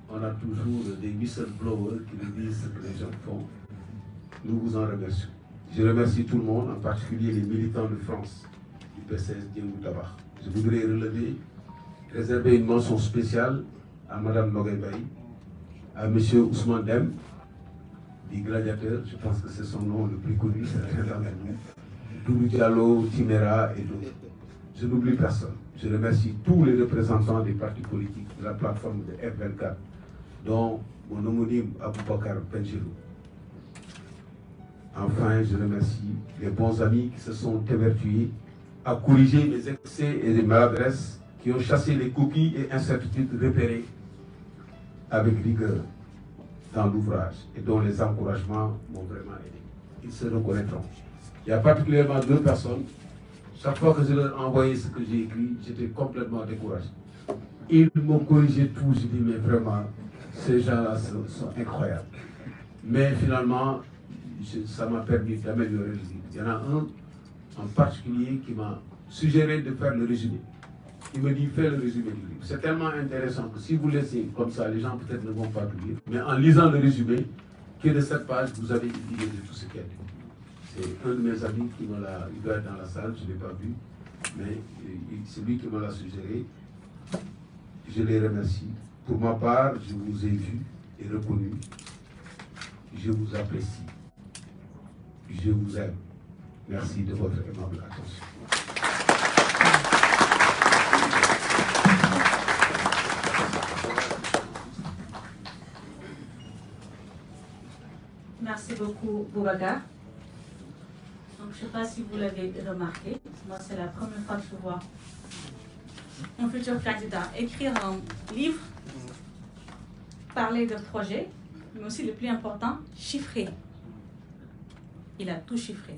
on a toujours des whistleblowers qui nous disent ce que les gens font, nous vous en remercions. Je remercie tout le monde, en particulier les militants de France, du PCS Diengou Tabar. Je voudrais réserver une mention spéciale à Mme Noguebaï, à M. Ousmane Dem, du Gladiateur, je pense que c'est son nom le plus connu, Doudou Diallo, Timera et d'autres. Je n'oublie personne. Je remercie tous les représentants des partis politiques de la plateforme de F24, dont mon homonyme Aboubakar Benjelou. Enfin, je remercie les bons amis qui se sont évertués à corriger les excès et les maladresses, qui ont chassé les coquilles et incertitudes repérées avec rigueur dans l'ouvrage et dont les encouragements m'ont vraiment aidé. Ils se reconnaîtront. Il y a particulièrement 2 personnes. Chaque fois que je leur envoyais ce que j'ai écrit, j'étais complètement découragé. Ils m'ont corrigé tout. Je dis, mais vraiment, ces gens-là sont incroyables. Mais finalement, ça m'a permis d'améliorer le livre. Il y en a un en particulier qui m'a suggéré de faire le résumé. Il me dit, fais le résumé du livre. C'est tellement intéressant que si vous laissez comme ça, les gens peut-être ne vont pas tout lire. Mais en lisant le résumé, qui est de cette page, vous avez une idée de tout ce qu'il y a dit. C'est un de mes amis qui me l'a, il doit être dans la salle, je ne l'ai pas vu, mais c'est lui qui me l'a suggéré. Je les remercie. Pour ma part, je vous ai vu et reconnu. Je vous apprécie. Je vous aime. Merci de votre aimable attention. Merci beaucoup, Boubacar. Donc, je ne sais pas si vous l'avez remarqué, moi c'est la première fois que je vois un futur candidat écrire un livre, parler de projet, mais aussi le plus important, chiffrer. Il a tout chiffré.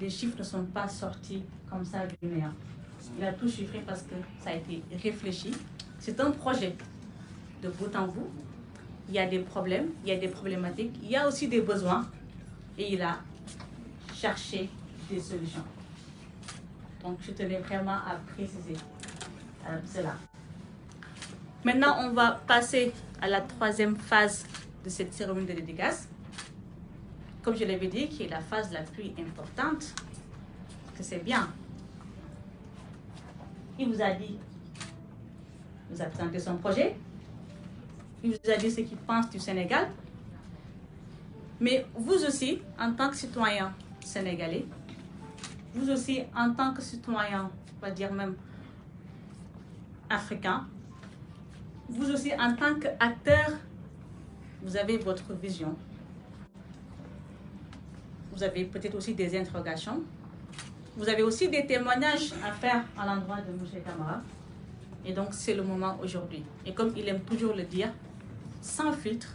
Les chiffres ne sont pas sortis comme ça du néant. Il a tout chiffré parce que ça a été réfléchi. C'est un projet de bout en bout. Il y a des problèmes, il y a des problématiques, il y a aussi des besoins. et il a cherché des solutions. Donc je tenais vraiment à préciser cela. Maintenant, on va passer à la troisième phase de cette cérémonie de dédicace. Comme je l'avais dit, qui est la phase la plus importante, que c'est bien. Il vous a dit, il vous a présenté son projet, il vous a dit ce qu'il pense du Sénégal, mais vous aussi, en tant que citoyen sénégalais, vous aussi, en tant que citoyen, on va dire même africain, vous aussi, en tant qu'acteur, vous avez votre vision. Vous avez peut-être aussi des interrogations. Vous avez aussi des témoignages à faire à l'endroit de M. Camara. Et donc, c'est le moment aujourd'hui. Et comme il aime toujours le dire, sans filtre,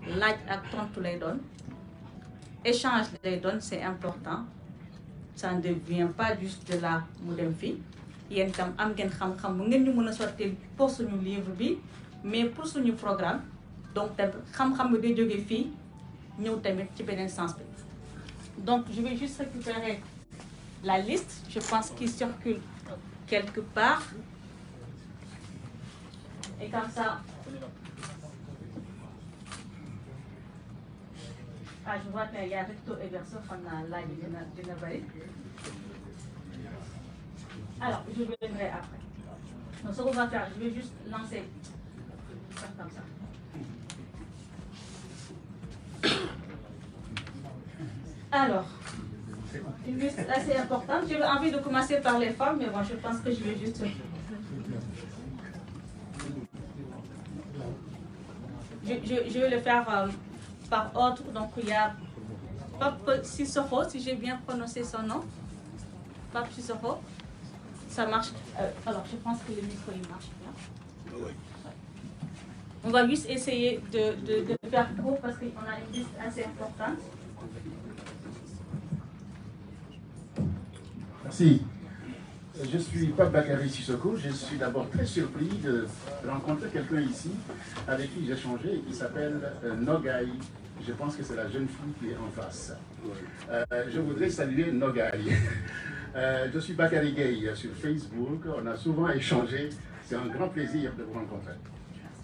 like ak tontu lay doon, échange lay doon, c'est important. Ça ne devient pas juste de la mu dem fii. Yéen tam am ngeen xam-xam bu ngeen ñu mën a sortir pour suñu livre bi, mais pour suñu programme. Donc, xam-xam bi day jóge fii ñëw tamit ci beneen sens bi. Donc, je vais juste récupérer la liste, je pense qu'il circule quelque part. Et comme ça, je vois qu'il y a recto et verso, là, il y a. Alors, je viendrai après. Donc, ce qu'on va faire, je vais juste lancer ça comme ça. Alors, une liste assez importante. J'avais envie de commencer par les femmes, mais bon, je pense que je vais juste... Je vais le faire par ordre. Donc, il y a Pape Sissoko, si j'ai bien prononcé son nom. Pape Sissoko. Ça marche. Alors, je pense que le micro, il marche bien. Ouais. On va juste essayer de faire court parce qu'on a une liste assez importante. Merci. Je suis Pape Bakary Sissoko. Je suis d'abord très surpris de rencontrer quelqu'un ici avec qui j'ai changé et qui s'appelle Nogaï. Je pense que c'est la jeune fille qui est en face. Je voudrais saluer Nogaï. Je suis Bakary Gueye sur Facebook. On a souvent échangé. C'est un grand plaisir de vous rencontrer.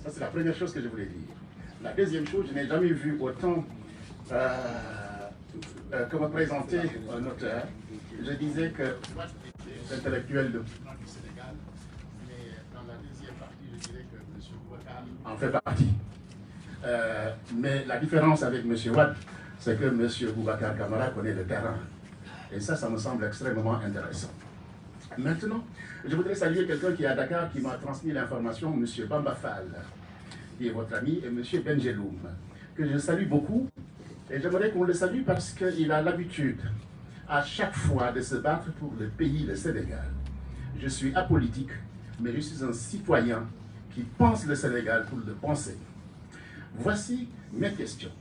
Ça, c'est la première chose que je voulais dire. La deuxième chose, je n'ai jamais vu autant que me présenter un auteur. Je disais que les intellectuels du Sénégal, mais dans la deuxième partie, je dirais que M. Boubacar en fait partie. Mais la différence avec M. Wade, c'est que M. Boubacar Camara connaît le terrain. Et ça me semble extrêmement intéressant. Maintenant, je voudrais saluer quelqu'un qui est à Dakar, qui m'a transmis l'information, M. Bamba Fall, qui est votre ami, et M. Benjeloum, que je salue beaucoup. Et j'aimerais qu'on le salue parce qu'il a l'habitude à chaque fois de se battre pour le pays, le Sénégal. Je suis apolitique, mais je suis un citoyen qui pense le Sénégal pour le penser. Voici mes questions.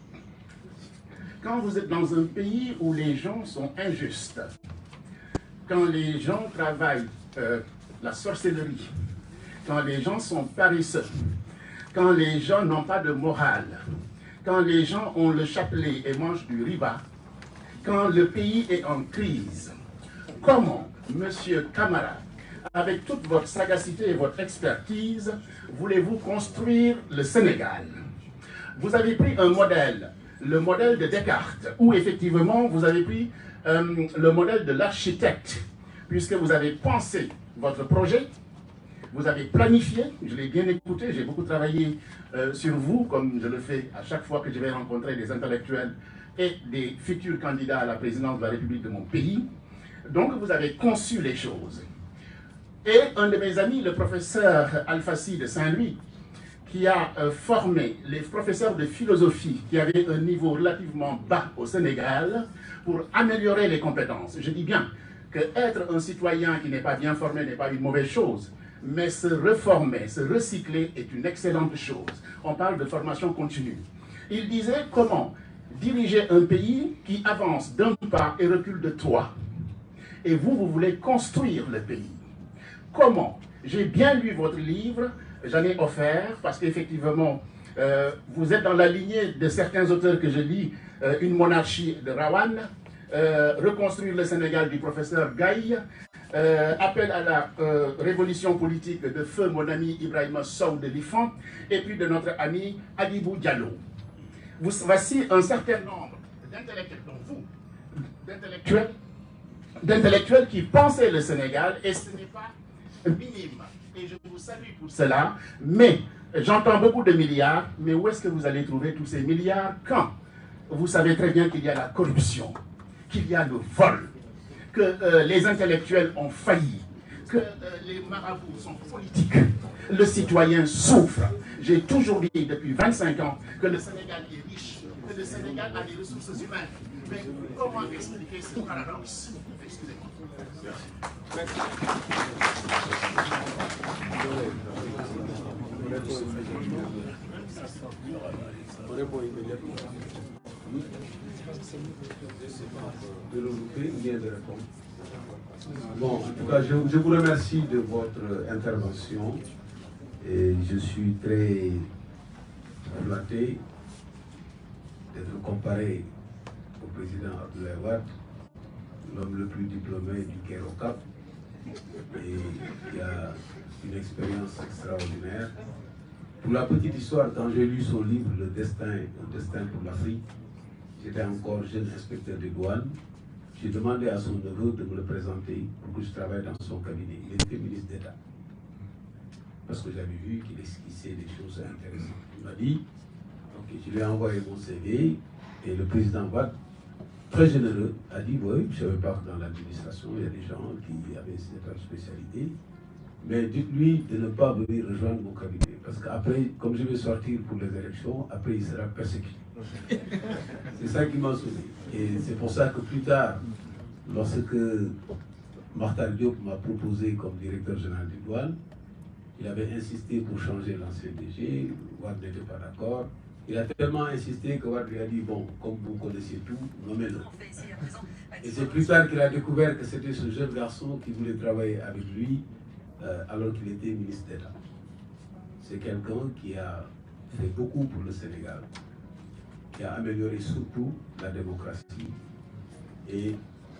Quand vous êtes dans un pays où les gens sont injustes, quand les gens travaillent la sorcellerie, quand les gens sont paresseux, quand les gens n'ont pas de morale, quand les gens ont le chapelet et mangent du riba, quand le pays est en crise, comment, M. Camara, avec toute votre sagacité et votre expertise, voulez-vous construire le Sénégal? Vous avez pris un modèle, le modèle de Descartes, où effectivement vous avez pris le modèle de l'architecte, puisque vous avez pensé votre projet, vous avez planifié, je l'ai bien écouté, j'ai beaucoup travaillé sur vous, comme je le fais à chaque fois que je vais rencontrer des intellectuels et des futurs candidats à la présidence de la République de mon pays. Donc vous avez conçu les choses. Et un de mes amis, le professeur Alfassi de Saint-Louis, qui a formé les professeurs de philosophie qui avaient un niveau relativement bas au Sénégal pour améliorer les compétences. Je dis bien que être un citoyen qui n'est pas bien formé n'est pas une mauvaise chose, mais se reformer, se recycler est une excellente chose. On parle de formation continue. Il disait comment diriger un pays qui avance d'un pas et recule de 3. Et vous, vous voulez construire le pays. Comment? J'ai bien lu votre livre, j'en ai offert, parce qu'effectivement, Vous êtes dans la lignée de certains auteurs que je lis, Une monarchie de Rawan, Reconstruire le Sénégal du professeur Gaye, Appel à la révolution politique de feu mon ami Ibrahima Sow de l'IFAN, et puis de notre ami Adibou Diallo. Voici un certain nombre d'intellectuels, dont vous, d'intellectuels qui pensaient le Sénégal, et ce n'est pas minime. Et je vous salue pour cela, mais j'entends beaucoup de milliards, mais où est-ce que vous allez trouver tous ces milliards quand vous savez très bien qu'il y a la corruption, qu'il y a le vol, que les intellectuels ont failli, que les marabouts sont politiques, le citoyen souffre. J'ai toujours dit depuis 25 ans que le Sénégal est riche, que le Sénégal a des ressources humaines. Mais comment expliquer ce paradoxe? Excusez-moi. Bon, en tout cas, je vous remercie de votre intervention et je suis très flatté d'être comparé au président Abdoulaye Wade, l'homme le plus diplômé du Caire au Cap, et qui a une expérience extraordinaire. Pour la petite histoire, quand j'ai lu son livre Le destin pour l'Afrique, j'étais encore jeune inspecteur des douanes. J'ai demandé à son neveu de me le présenter pour que je travaille dans son cabinet. Il était ministre d'État. Parce que j'avais vu qu'il esquissait des choses intéressantes. Il m'a dit, ok, je lui ai envoyé mon CV et le président Wade, très généreux, a dit, oui, je ne savais pas que dans l'administration, il y a des gens qui avaient cette spécialité. Mais dites-lui de ne pas venir rejoindre mon cabinet. Parce qu'après, comme je vais sortir pour les élections, après il sera persécuté. C'est ça qui m'a sauvé. Et c'est pour ça que plus tard, lorsque Martin Diop m'a proposé comme directeur général du douane, il avait insisté pour changer l'ancien DG, Wade n'était pas d'accord. Il a tellement insisté que Wade lui a dit, bon, comme vous connaissez tout, nommez-le. Et c'est plus tard qu'il a découvert que c'était ce jeune garçon qui voulait travailler avec lui alors qu'il était ministre d'État. C'est quelqu'un qui a fait beaucoup pour le Sénégal, qui a amélioré surtout la démocratie. Et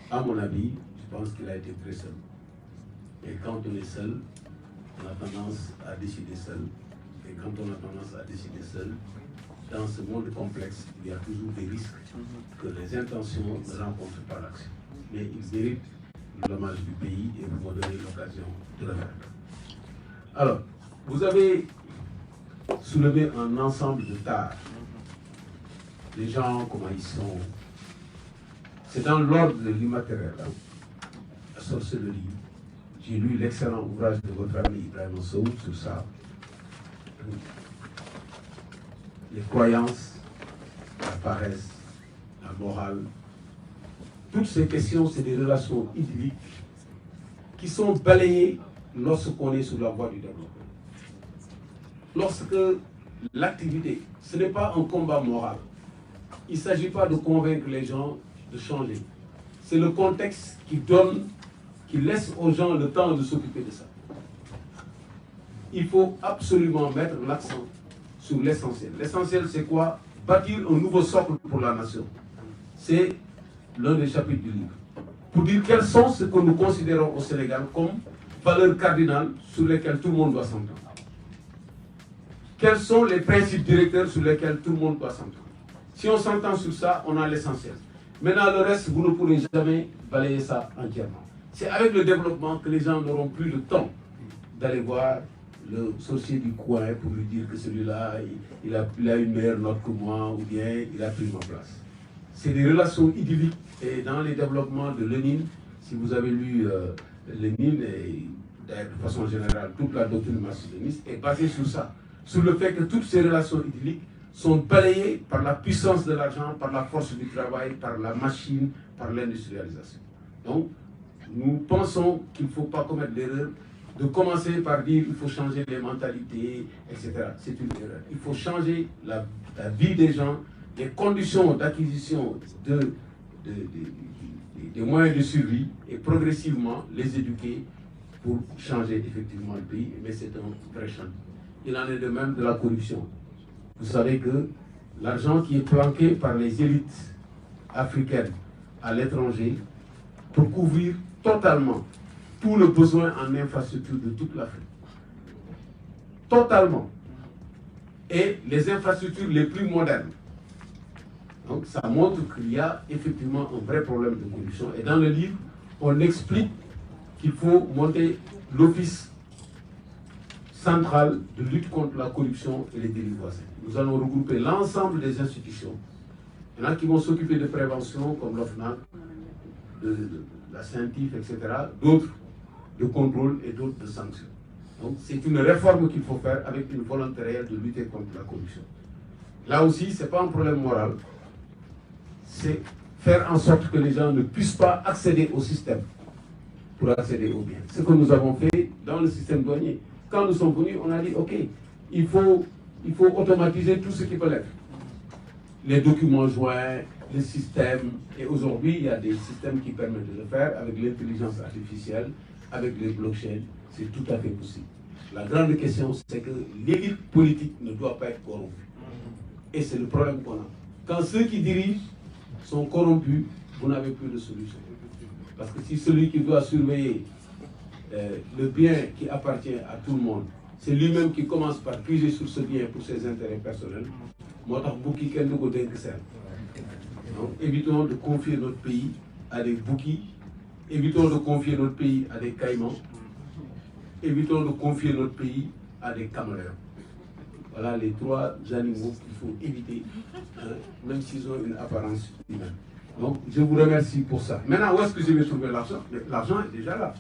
à mon avis, je pense qu'il a été très seul. Et quand on est seul, on a tendance à décider seul. Et quand on a tendance à décider seul, dans ce monde complexe, il y a toujours des risques que les intentions ne rencontrent pas l'action. Mais ils méritent l'hommage du pays et vous m'en donnez l'occasion de le faire. Alors, vous avez soulevé un ensemble de tares. Les gens, comment ils sont. C'est dans l'ordre de l'immatériel. Hein. La sorcellerie. J'ai lu l'excellent ouvrage de votre ami Ibrahima Sow sur ça. Les croyances, la paresse, la morale. Toutes ces questions, c'est des relations idylliques qui sont balayées lorsqu'on est sur la voie du développement. Lorsque l'activité, ce n'est pas un combat moral. Il ne s'agit pas de convaincre les gens de changer. C'est le contexte qui donne, qui laisse aux gens le temps de s'occuper de ça. Il faut absolument mettre l'accent sur l'essentiel. L'essentiel, c'est quoi? Bâtir un nouveau socle pour la nation. C'est l'un des chapitres du livre. Pour dire quels sont ce que nous considérons au Sénégal comme valeurs cardinales sur lesquelles tout le monde doit s'entendre. Quels sont les principes directeurs sur lesquels tout le monde doit s'entendre. Si on s'entend sur ça, on a l'essentiel. Maintenant, le reste, vous ne pourrez jamais balayer ça entièrement. C'est avec le développement que les gens n'auront plus le temps d'aller voir le sorcier du coin pour lui dire que celui-là, il a une meilleure note que moi, ou bien il a pris ma place. C'est des relations idylliques. Et dans les développements de Lénine, si vous avez lu Lénine, et de façon générale, toute la doctrine marxiste-léniniste est basée sur ça. Sur le fait que toutes ces relations idylliques sont balayées par la puissance de l'argent, par la force du travail, par la machine, par l'industrialisation. Donc, nous pensons qu'il ne faut pas commettre l'erreur de commencer par dire qu'il faut changer les mentalités, etc. C'est une erreur. Il faut changer la vie des gens, les conditions d'acquisition des moyens de survie et progressivement les éduquer pour changer effectivement le pays. Mais c'est un vrai chantier. Il en est de même de la corruption. Vous savez que l'argent qui est planqué par les élites africaines à l'étranger pour couvrir totalement tout le besoin en infrastructure de toute l'Afrique. Totalement. Et les infrastructures les plus modernes. Donc ça montre qu'il y a effectivement un vrai problème de corruption. Et dans le livre, on explique qu'il faut monter l'office central de lutte contre la corruption et les délits voisins. Nous allons regrouper l'ensemble des institutions. Il y en a qui vont s'occuper de prévention, comme l'OFNAC, de la CENTIF, etc. D'autres de contrôle et d'autres de sanctions. Donc c'est une réforme qu'il faut faire avec une volonté réelle de lutter contre la corruption. Là aussi, ce n'est pas un problème moral. C'est faire en sorte que les gens ne puissent pas accéder au système pour accéder aux biens. Ce que nous avons fait dans le système douanier. Quand nous sommes venus, on a dit, OK, il faut automatiser tout ce qui peut l'être. Les documents joints, le système. Et aujourd'hui, il y a des systèmes qui permettent de le faire avec l'intelligence artificielle, avec les blockchains. C'est tout à fait possible. La grande question, c'est que l'élite politique ne doit pas être corrompue. Et c'est le problème qu'on a. Quand ceux qui dirigent sont corrompus, vous n'avez plus de solution. Parce que si celui qui doit surveiller le bien qui appartient à tout le monde, c'est lui-même qui commence par puiser sur ce bien pour ses intérêts personnels, donc évitons de confier notre pays à des bouquis, évitons de confier notre pays à des caïmans, évitons de confier notre pays à des caméléons. Voilà les trois animaux qu'il faut éviter, hein, même s'ils ont une apparence humaine. Donc, je vous remercie pour ça. Maintenant, où est-ce que je vais trouver l'argent? L'argent est déjà là.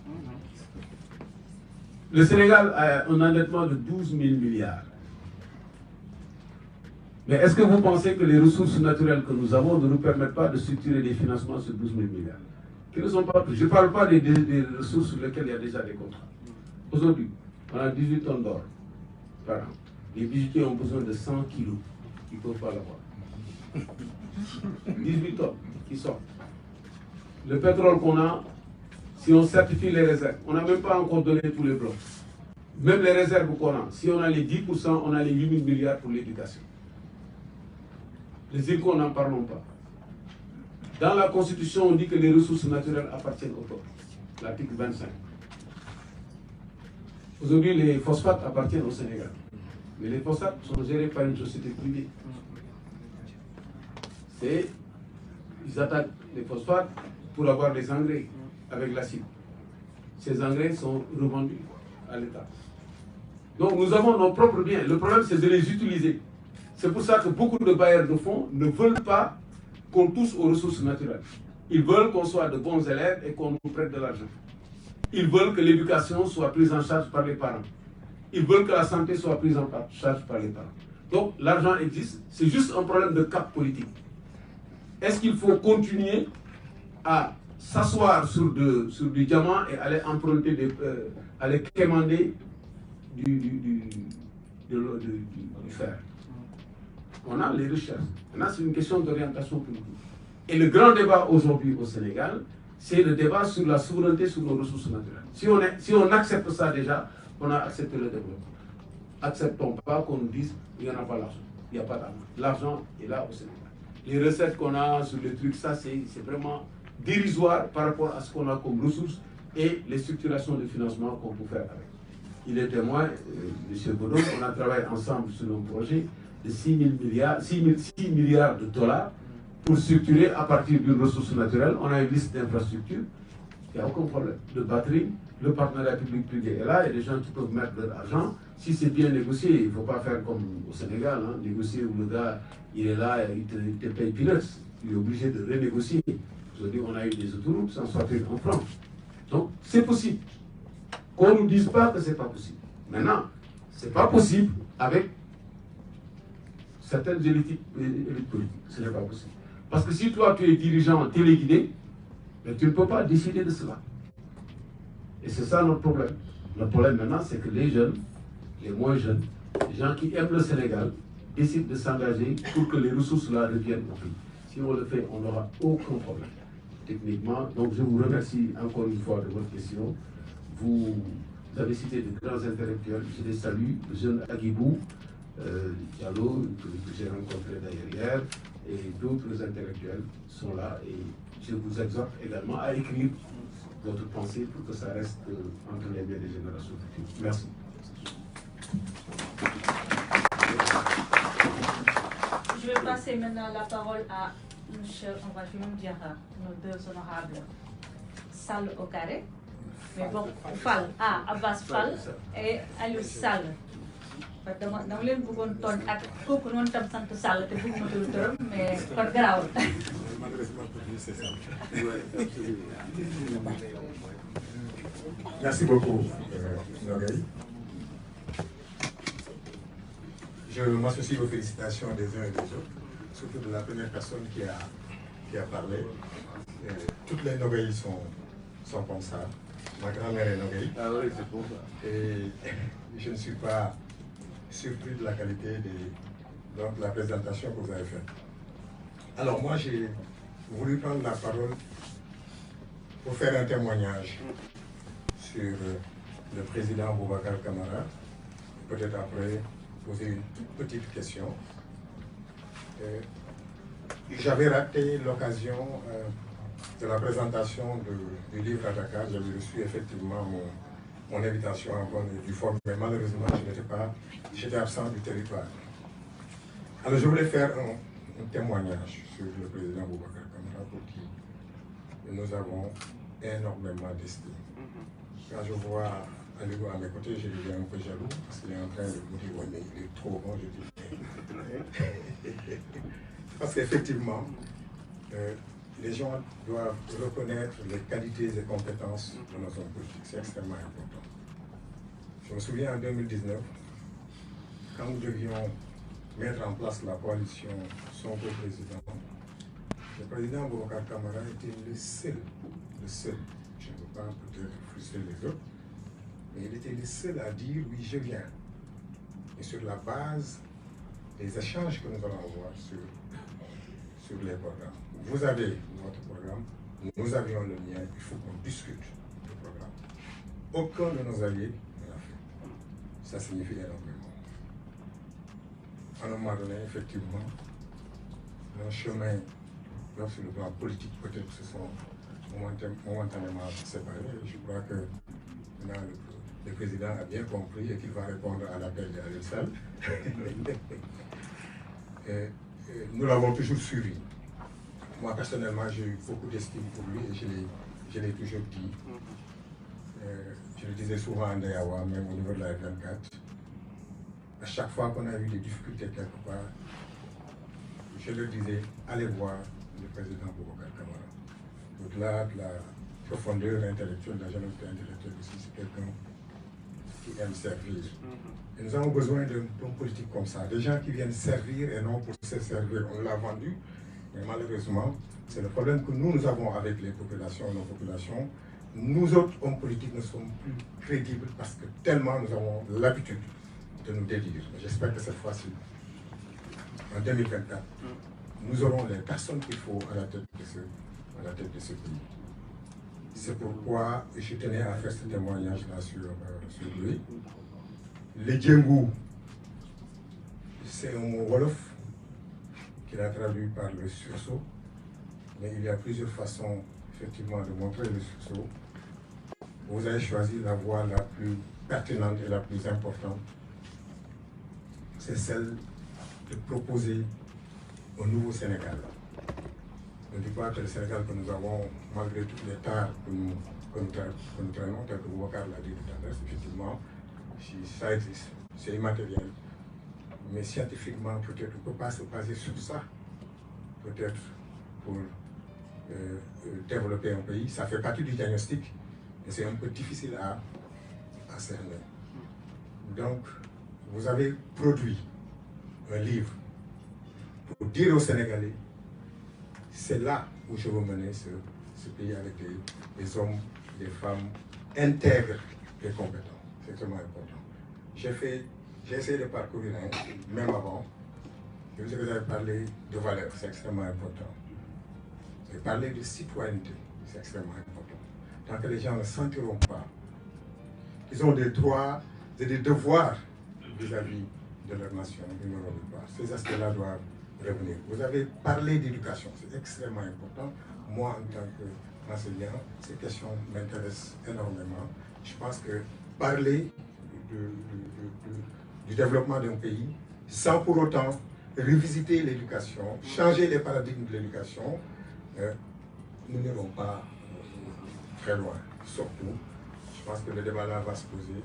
Le Sénégal a un endettement de 12 000 milliards. Mais est-ce que vous pensez que les ressources naturelles que nous avons ne nous permettent pas de structurer des financements sur 12 000 milliards qui ne sont pas pris? Je ne parle pas des ressources sur lesquelles il y a déjà des contrats. Aujourd'hui, on a 18 tonnes d'or par an. Les bijoutiers ont besoin de 100 kilos. Ils ne peuvent pas l'avoir. 18 tonnes qui sortent. Le pétrole qu'on a, si on certifie les réserves, on n'a même pas encore donné tous les blocs. Même les réserves qu'on a, si on a les 10%, on a les 8 000 milliards pour l'éducation. Les îles, n'en parlons pas. Dans la Constitution, on dit que les ressources naturelles appartiennent au peuple. L'article 25. Aujourd'hui, les phosphates appartiennent au Sénégal. Mais les phosphates sont gérés par une société privée. Ils attaquent les phosphates pour avoir des engrais avec l'acide. Ces engrais sont revendus à l'État. Donc nous avons nos propres biens. Le problème, c'est de les utiliser. C'est pour ça que beaucoup de bailleurs de fonds ne veulent pas qu'on touche aux ressources naturelles. Ils veulent qu'on soit de bons élèves et qu'on nous prête de l'argent. Ils veulent que l'éducation soit prise en charge par les parents. Ils veulent que la santé soit prise en charge par les parents. Donc l'argent existe, c'est juste un problème de cap politique. Est-ce qu'il faut continuer à s'asseoir sur du diamant et aller emprunter, aller quémander du fer? On a les recherches. Maintenant, c'est une question d'orientation politique. Et le grand débat aujourd'hui au Sénégal, c'est le débat sur la souveraineté sur nos ressources naturelles. Si on accepte ça déjà, on a accepté le développement. Acceptons pas qu'on nous dise qu'il n'y en a pas l'argent. Il n'y a pas d'argent. L'argent est là au Sénégal. Les recettes qu'on a sur les trucs, ça c'est vraiment dérisoire par rapport à ce qu'on a comme ressources et les structurations de financement qu'on peut faire avec. Il est témoin, M. Godot, on a travaillé ensemble sur un projet de 6 milliards de dollars pour structurer à partir d'une ressource naturelle. On a une liste d'infrastructures, il n'y a aucun problème. De batterie, le partenariat public-privé est là, il y a des gens qui peuvent mettre de l'argent. Si c'est bien négocié, il ne faut pas faire comme au Sénégal, hein, négocier où le gars, il est là, il te paye peanuts, il est obligé de renégocier. Aujourd'hui, on a eu des autoroutes sans sortir en France. Donc, c'est possible. Qu'on ne nous dise pas que ce n'est pas possible. Maintenant, ce n'est pas possible avec certaines élites politiques. Ce n'est pas possible. Parce que si toi, tu es dirigeant téléguidé, mais tu ne peux pas décider de cela. Et c'est ça notre problème. Notre problème maintenant, c'est que les jeunes, les moins jeunes, les gens qui aiment le Sénégal, décident de s'engager pour que les ressources-là reviennent au pays. Si on le fait, on n'aura aucun problème, techniquement. Donc je vous remercie encore une fois de votre question. Vous avez cité de grands intellectuels, je les salue, le jeune Aguibou, Diallo, que j'ai rencontré d'ailleurs hier, et d'autres intellectuels sont là. Et je vous exhorte également à écrire votre pensée pour que ça reste entre les mains des générations futures. Merci. Je vais passer maintenant la parole à monsieur, je vais même dire nos deux honorables, Sall au carré, mais bon, Fall, Abbas Fall et Aliou Sall. Parce que dama leen bëggoon tooñ ak kooku noonu tam sant Sall te bëgg ma tudd turam mais kon garaawul. Merci beaucoup, Nogaï. Je m'associe aux félicitations des uns et des autres, surtout de la première personne qui a parlé. Toutes les Nogaïs sont comme ça. Ma grand-mère est Nogaï. Ah oui, c'est pour ça. Et je ne suis pas surpris de la qualité de la présentation que vous avez faite. Alors moi, j'ai voulu prendre la parole pour faire un témoignage sur le président Boubacar Camara, peut-être après poser une toute petite question. J'avais raté l'occasion de la présentation du livre à Dakar. J'avais reçu effectivement mon invitation en bonne et due forme, mais malheureusement, j'étais absent du territoire. Alors je voulais faire un témoignage sur le président Boubacar Camara pour qui nous avons énormément d'estime. Quand je vois Aliou à mes côtés, je deviens un peu jaloux parce qu'il est en train de me dire ouais, mais il est trop bon, je dis. Parce qu'effectivement, les gens doivent reconnaître les qualités et compétences de nos hommes politiques. C'est extrêmement important. Je me souviens en 2019, quand nous devions mettre en place la coalition Sonko-Président, le président Boubacar Camara était le seul, je ne veux pas peut-être frustrer les autres, mais il était le seul à dire oui, je viens. Et sur la base des échanges que nous allons avoir sur les programmes. Vous avez votre programme, nous avions le mien, il faut qu'on discute du programme. Aucun de nos alliés ne l'a fait. Ça signifie énormément. À un moment donné, effectivement, nos chemins, sur le plan politique, peut-être se sont momentanément séparés. Je crois que maintenant, le président a bien compris et qu'il va répondre à l'appel d'Aliou Sall. Nous l'avons toujours suivi. Moi, personnellement, j'ai eu beaucoup d'estime pour lui et je l'ai toujours dit. Je le disais souvent à Ndayawa, même au niveau de la F24. À chaque fois qu'on a eu des difficultés quelque part, je leur disais, allez voir le président Boubacar Camara. Au-delà de la profondeur intellectuelle, de la générosité intellectuelle aussi, c'est quelqu'un qui aime servir. Et nous avons besoin d'un politique comme ça, des gens qui viennent servir et non pour se servir. On l'a vendu, mais malheureusement, c'est le problème que nous avons avec les populations, nos populations. Nous autres, hommes politiques, ne sommes plus crédibles parce que tellement nous avons l'habitude de nous dédire. J'espère que cette fois-ci, en 2024, nous aurons les personnes qu'il faut à la tête de ce pays. C'est pourquoi je tenais à faire ce témoignage-là sur lui. Le Djengou, c'est un mot wolof qu'il a traduit par le sursaut, mais il y a plusieurs façons effectivement de montrer le sursaut. Vous avez choisi la voie la plus pertinente et la plus importante. C'est celle de proposer un nouveau Sénégal. Je ne dis pas que le Sénégal que nous avons, malgré toutes les tares que nous traînons, tel que Boubacar l'a dit tout à l'heure, effectivement, ça existe, c'est immatériel. Mais scientifiquement, peut-être on ne peut pas se baser sur ça, peut-être pour développer un pays. Ça fait partie du diagnostic, mais c'est un peu difficile à cerner. Donc, vous avez produit un livre pour dire aux Sénégalais, c'est là où je veux mener ce pays avec des hommes, des femmes intègres et compétents. C'est extrêmement important. J'ai essayé de parcourir, même avant, je vous avais parlé de valeurs, c'est extrêmement important. J'ai parlé de citoyenneté, c'est extrêmement important. Tant que les gens ne sentiront pas qu'ils ont des droits et des devoirs vis-à-vis de leur nation, une Europe victoire. Ces aspects-là doivent revenir. Vous avez parlé d'éducation, c'est extrêmement important. Moi, en tant qu'enseignant, ces questions m'intéressent énormément. Je pense que parler du développement d'un pays, sans pour autant revisiter l'éducation, changer les paradigmes de l'éducation, nous n'irons pas très loin. Surtout, je pense que le débat là va se poser.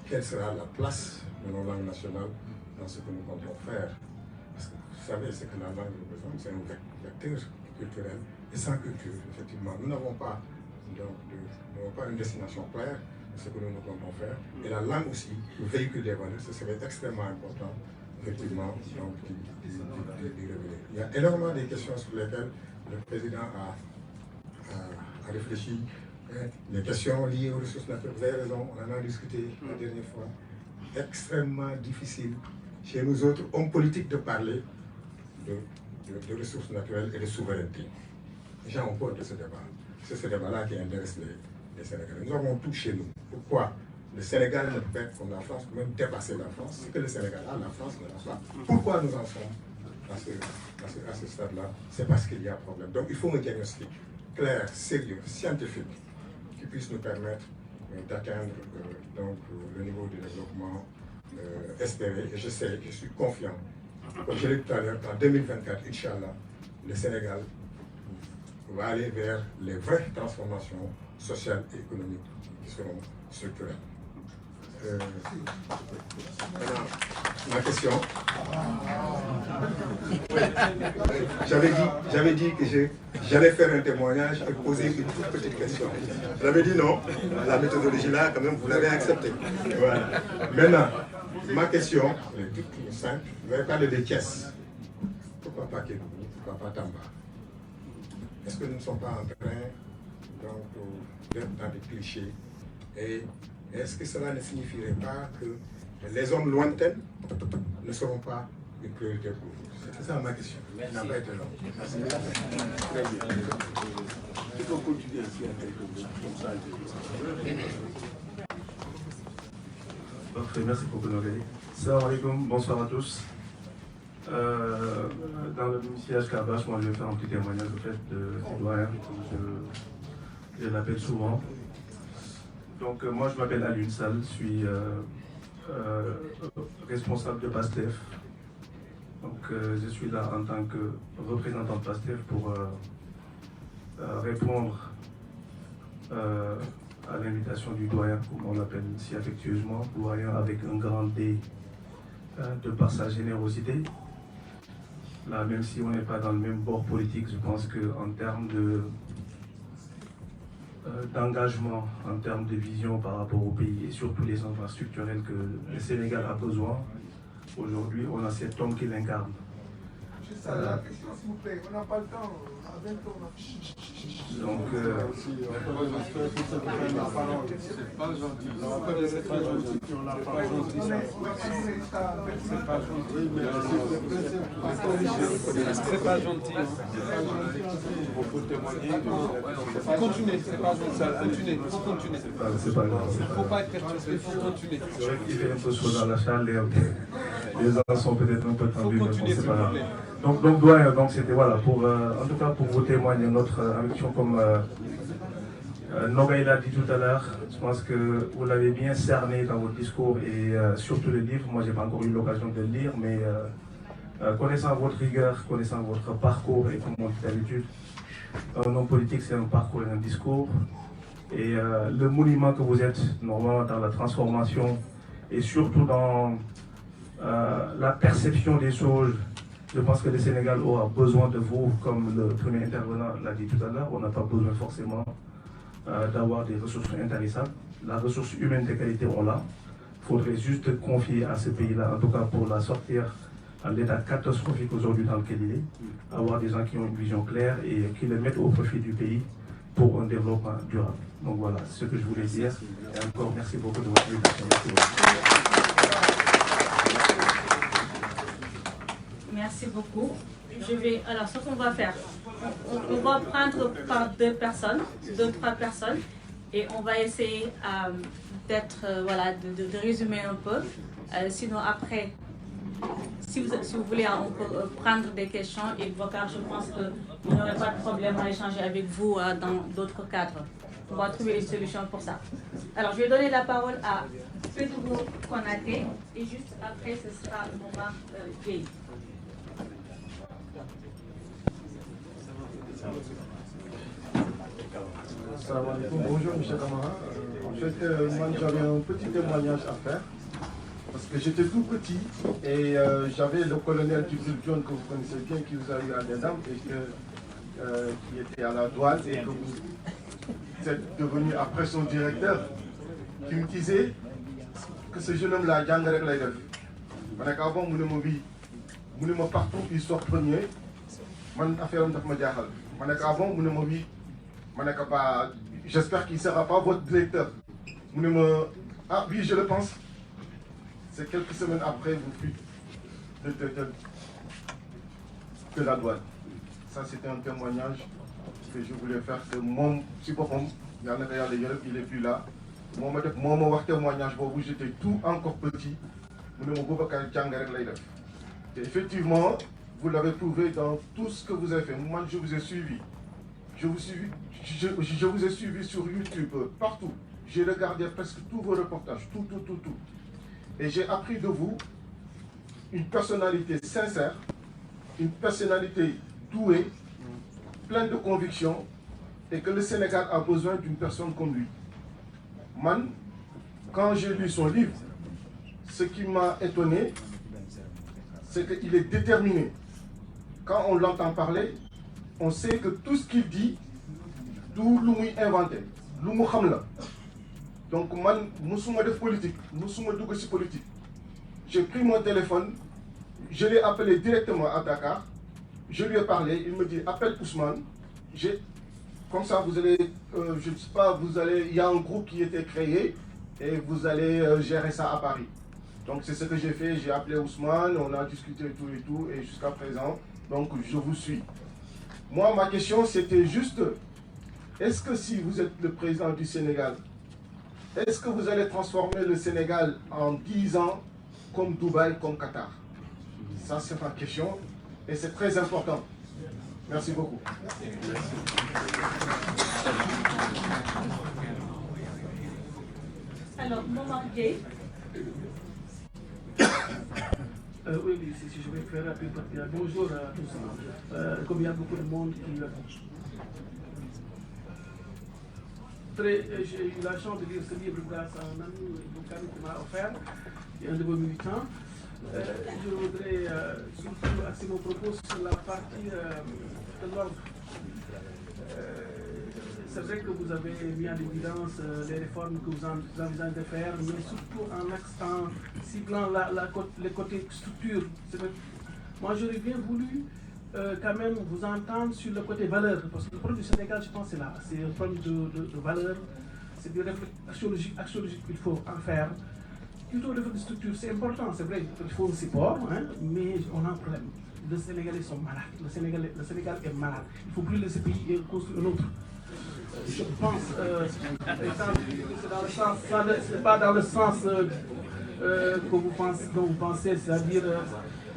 Quelle sera la place de nos langues nationales dans ce que nous comptons faire? Parce que vous savez ce que la langue représente, c'est un vecteur culturel. Et sans culture, effectivement, nous n'avons pas une destination claire de ce que nous comptons faire. Et la langue aussi, le véhicule des valeurs, ce serait extrêmement important, effectivement, d'y révéler. Il y a énormément de questions sur lesquelles le président a réfléchi. Les questions liées aux ressources naturelles, vous avez raison, on en a discuté la dernière fois. Extrêmement difficile chez nous autres hommes politiques de parler de ressources naturelles et de souveraineté. Les gens ont peur de ce débat. C'est ce débat-là qui intéresse les Sénégalais. Nous avons tout chez nous. Pourquoi le Sénégal ne peut pas être comme la France, même dépasser la France? Ce que le Sénégal a, la France ne l'a pas. Pourquoi nous en sommes à ce stade-là? C'est parce qu'il y a un problème. Donc il faut un diagnostic clair, sérieux, scientifique, qui puisse nous permettre d'atteindre le niveau de développement espéré. Et je suis confiant. Comme je l'ai dit tout à l'heure, en 2024, Inch'Allah, le Sénégal va aller vers les vraies transformations sociales et économiques qui seront structurelles. Ma question. J'avais dit que j'allais faire un témoignage et poser une toute petite question. J'avais dit non, la méthodologie là, quand même, vous l'avez acceptée. Voilà. Maintenant, ma question, elle est toute simple. Vous avez parlé de Thiès. Pourquoi pas Kédougou? Pourquoi pas Tamba? Est-ce que nous ne sommes pas en train d'être dans des clichés? Et est-ce que cela ne signifierait pas que les zones lointaines ne seront pas une priorité pour vous? C'est ça ma question. Elle n'a pas été longue. Merci. Très bien. Il faut continuer ainsi à quelques comme ça. Parfait, merci beaucoup Nogué. Salam alaikum, bonsoir à tous. Dans le siège Kabash, moi je vais faire un petit témoignage au fait de doyen, je l'appelle souvent. Donc moi je m'appelle Alioune Sall, je suis responsable de PASTEF. Donc je suis là en tant que représentant de PASTEF pour répondre à l'invitation du doyen, comme on l'appelle si affectueusement, doyen avec un grand D de par sa générosité. Là, même si on n'est pas dans le même bord politique, je pense qu'en termes d'engagement, en termes de vision par rapport au pays et surtout les infrastructures que le Sénégal a besoin, aujourd'hui, on a cet homme qui l'incarne. Juste la question, s'il vous plaît, on n'a pas le temps. Donc, c'est pas gentil. C'est pas gentil. C'est pas gentil. Il faut témoigner. Continuez, c'est pas gentil. Continuez, il faut continuer. C'est pas grave. Il ne faut pas être perturbé, il faut continuer. C'est vrai qu'il fait un peu chaud dans la chaleur. Les gens sont peut-être un peu tendus, mais bon, c'est pas grave. Donc doyen, donc c'était voilà, en tout cas pour vous témoigner notre action comme Nogué l'a dit tout à l'heure. Je pense que vous l'avez bien cerné dans votre discours et surtout le livre. Moi, j'ai pas encore eu l'occasion de le lire, mais connaissant votre rigueur, connaissant votre parcours et comme on dit d'habitude, un homme politique, c'est un parcours et un discours. Et le monument que vous êtes, normalement, dans la transformation et surtout dans la perception des choses. Je pense que le Sénégal aura besoin de vous, comme le premier intervenant l'a dit tout à l'heure. On n'a pas besoin forcément d'avoir des ressources intarissables. La ressource humaine de qualité, on l'a. Il faudrait juste confier à ce pays-là, en tout cas pour la sortir à l'état catastrophique aujourd'hui dans lequel il est, avoir des gens qui ont une vision claire et qui le mettent au profit du pays pour un développement durable. Donc voilà, c'est ce que je voulais dire. Et encore, merci beaucoup de votre invitation. Merci beaucoup. Alors, ce qu'on va faire, on va prendre par deux, trois personnes, et on va essayer de résumer un peu. Sinon, après, si vous voulez, on peut prendre des questions et Boubacar, je pense qu'il n'y aurait pas de problème à échanger avec vous dans d'autres cadres. On va trouver une solution pour ça. Alors, je vais donner la parole à Pedro Konaté et juste après, ce sera Momar Gueye. Bonjour M. Kamara. En fait, moi j'avais un petit témoignage à faire parce que j'étais tout petit et j'avais le colonel Djibril John que vous connaissez bien qui vous a eu à Dedam et qui était à la douane et que vous êtes devenu après son directeur qui me disait que ce jeune homme là jàng rek lay def ma ne ko avant mu ne ma bii mu ne ma partout il sort premier man affaire am daf ma jaaxal ma ne ko avant mu ne ma bii ma ne ko ba j'espère qu'il ne sera pas votre directeur mu ne ma ah oui je le pense. C'est quelques semaines après vous fuite de la douane. Ça c'était un témoignage que je voulais faire que mon si boppam yàlla na ko yàlla yërëm il est plus là. Moo ma wax témoignage boobu j'étais tout encore petit mu ne ma Boubacar jàng rek lay def. Et effectivement vous l'avez prouvé dans tout ce que vous avez fait. Moi je vous ai suivi. Je vous ai suivi sur YouTube partout. J'ai regardé presque tous vos reportages, tout. Et j'ai appris de vous une personnalité sincère, une personnalité douée, pleine de conviction, et que le Sénégal a besoin d'une personne comme lui. Man, quand j'ai lu son livre, ce qui m'a étonné, c'est qu'il est déterminé. Quand on l'entend parler, on sait que tout ce qu'il dit, tout lu muy inventé, lu mu xam la. Donc man musuma def politique, musuma dugg ci politique. J'ai pris mon téléphone, je l'ai appelé directement à Dakar, je lui ai parlé, il me dit appelle Ousmane. Comme ça vous allez, je ne sais pas, il y a un groupe qui était créé et vous allez gérer ça à Paris. Donc c'est ce que j'ai fait, j'ai appelé Ousmane, on a discuté tout et jusqu'à présent, donc je vous suis. Moi ma question c'était juste, est-ce que si vous êtes le président du Sénégal, est-ce que vous allez transformer le Sénégal en 10 ans comme Dubaï, comme Qatar? Ça, c'est ma question et c'est très important. Merci beaucoup. Alors, Momar Gueye. Oui, si je vais faire rapide. Bonjour à tous. Comme il y a beaucoup de monde qui j'ai eu la chance de lire ce livre grâce à un ami qui m'a offert, et un de vos militants. Je voudrais surtout axer mon propos sur la partie de l'ordre. C'est vrai que vous avez mis en évidence les réformes que vous envisagez de faire, mais surtout en ciblant les côtés structure. Moi, j'aurais bien voulu quand même vous entendre sur le côté valeur, parce que le problème du Sénégal, je pense, c'est là. C'est un problème de valeur, c'est des réflexions axiologiques qu'il faut en faire. Plutôt le de structure, c'est important, c'est vrai, il faut un support, hein, mais on a un problème. Les Sénégalais sont malades, le Sénégal est malade. Il ne faut plus laisser ce pays construire un autre. Je pense, c'est pas dans le sens que vous pensez, dont vous pensez, c'est-à-dire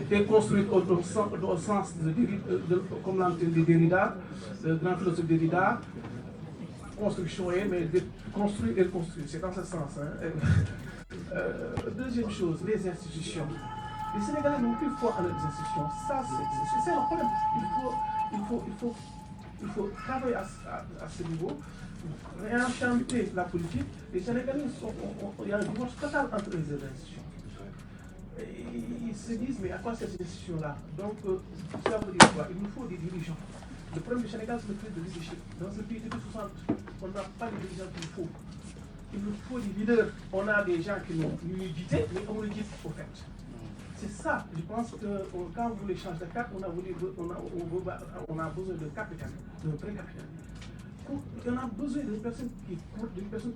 déconstruire au sens comme l'entend Derrida, le grand philosophe Derrida, construction, mais construire et reconstruire, c'est dans ce sens. Hein. Deuxième chose, les institutions. Les Sénégalais n'ont plus foi en les institutions. Ça, c'est le problème. Il faut travailler à ce niveau, réenchanter la politique. Les Sénégalais, il y a un divorce total entre les institutions. Et ils se disent, mais à quoi cette institution-là? Donc, ça veut dire quoi? Il nous faut des dirigeants. Le problème du Sénégal, c'est le problème de leadership. Dans ce pays, depuis 60, on n'a pas les dirigeants qu'il faut. Il nous faut des leaders. On a des gens qui nous guident, mais on les guide au fait. C'est ça, je pense que quand vous voulez changer de cap, on a besoin de capitaine, d'un vrai capitaine. On a besoin d'une personne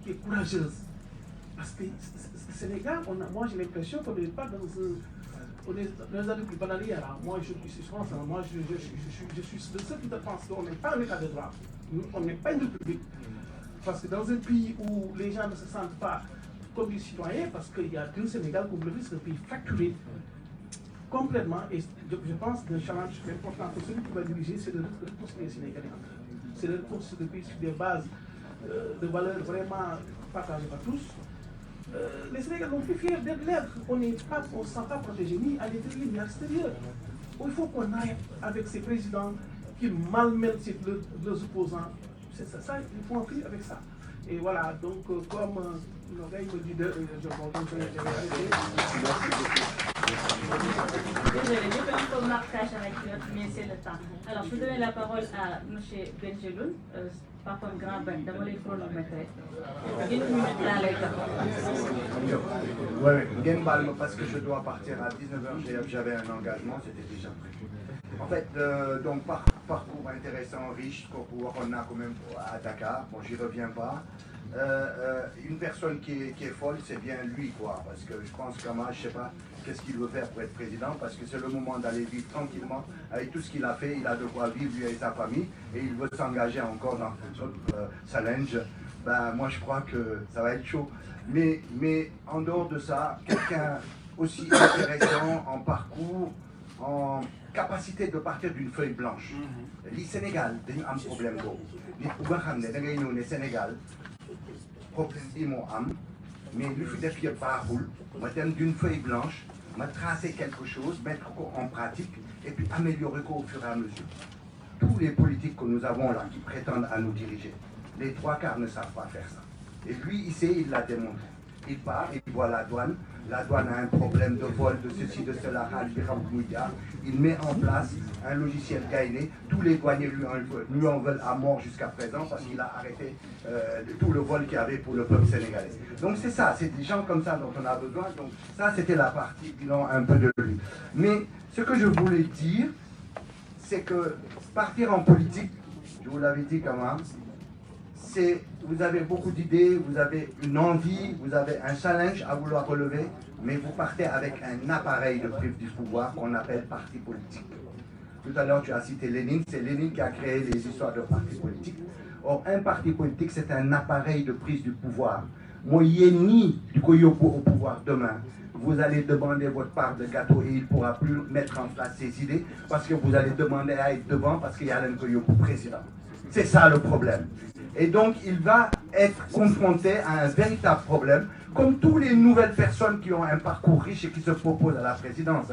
qui est courageuse. Parce que le Sénégal, moi j'ai l'impression qu'on n'est pas dans les années plus banalières. Moi je suis de ceux qui pensent qu'on n'est pas un état de droit. On n'est pas une république. Parce que dans un pays où les gens ne se sentent pas comme des citoyens, parce qu'il y a le Sénégal, comme vous le dites, c'est un pays fracturé. complètement, et je pense que le challenge important pour celui qui va diriger, c'est de reconstruire les Sénégalais. C'est de reconstruire le pays sur des bases de valeurs vraiment partagées par tous. Les Sénégalais n'ont plus fiers d'être l'être. On ne se sent pas protégé ni à l'intérieur ni à l'extérieur. Il faut qu'on aille avec ces présidents qui malmènent leurs opposants. C'est ça, il faut en finir avec ça. Et voilà, donc comme nos gars me dit je vais arrêter. Désolé, je fais un peu marquage avec notre, mais c'est le temps. Alors, je donne la parole à M. Benjeloun, par contre, grand bain, dans les chronomètres. Une minute là, les gars. Oui, parce que je dois partir à 19h, j'avais un engagement, c'était déjà prévu. En fait, donc parcours intéressant, riche, qu'on a quand même à Dakar, bon, j'y reviens pas. Une personne qui est folle, c'est bien lui, quoi, parce que je pense que moi, je sais pas qu'est-ce qu'il veut faire pour être président, parce que c'est le moment d'aller vivre tranquillement, avec tout ce qu'il a fait, il a de quoi vivre lui et sa famille, et il veut s'engager encore dans notre challenge. Ben, moi, je crois que ça va être chaud. Mais en dehors de ça, quelqu'un aussi intéressant en parcours, en capacité de partir d'une feuille blanche. Le Sénégal, il y a un problème. Le Sénégal, problème bi moo am mais lu fi def yëpp baaxul ma dem d'une feuille blanche ma tracer quelque chose mettre en pratique et puis améliorer au fur et à mesure. Tous les politiques que nous avons là qui prétendent à nous diriger, les trois quarts ne savent pas faire ça. Et lui ici il l'a démontré. Il part, il voit la douane a un problème de vol, de ceci, de cela, il met en place un logiciel gainé, tous les douaniers lui en veulent à mort jusqu'à présent parce qu'il a arrêté tout le vol qu'il y avait pour le peuple sénégalais. Donc c'est ça, c'est des gens comme ça dont on a besoin, donc ça c'était la partie bilan un peu de lui. Mais ce que je voulais dire, c'est que partir en politique, je vous l'avais dit quand même, vous avez beaucoup d'idées, vous avez une envie, vous avez un challenge à vouloir relever, mais vous partez avec un appareil de prise du pouvoir qu'on appelle parti politique. Tout à l'heure, tu as cité Lénine, c'est Lénine qui a créé les histoires de parti politique. Or, un parti politique, c'est un appareil de prise du pouvoir. Moi, ni du Koyoko au pouvoir demain. Vous allez demander votre part de gâteau et il ne pourra plus mettre en place ses idées parce que vous allez demander à être devant parce qu'il y a un Koyoko président. C'est ça le problème. Et donc, il va être confronté à un véritable problème, comme toutes les nouvelles personnes qui ont un parcours riche et qui se proposent à la présidence.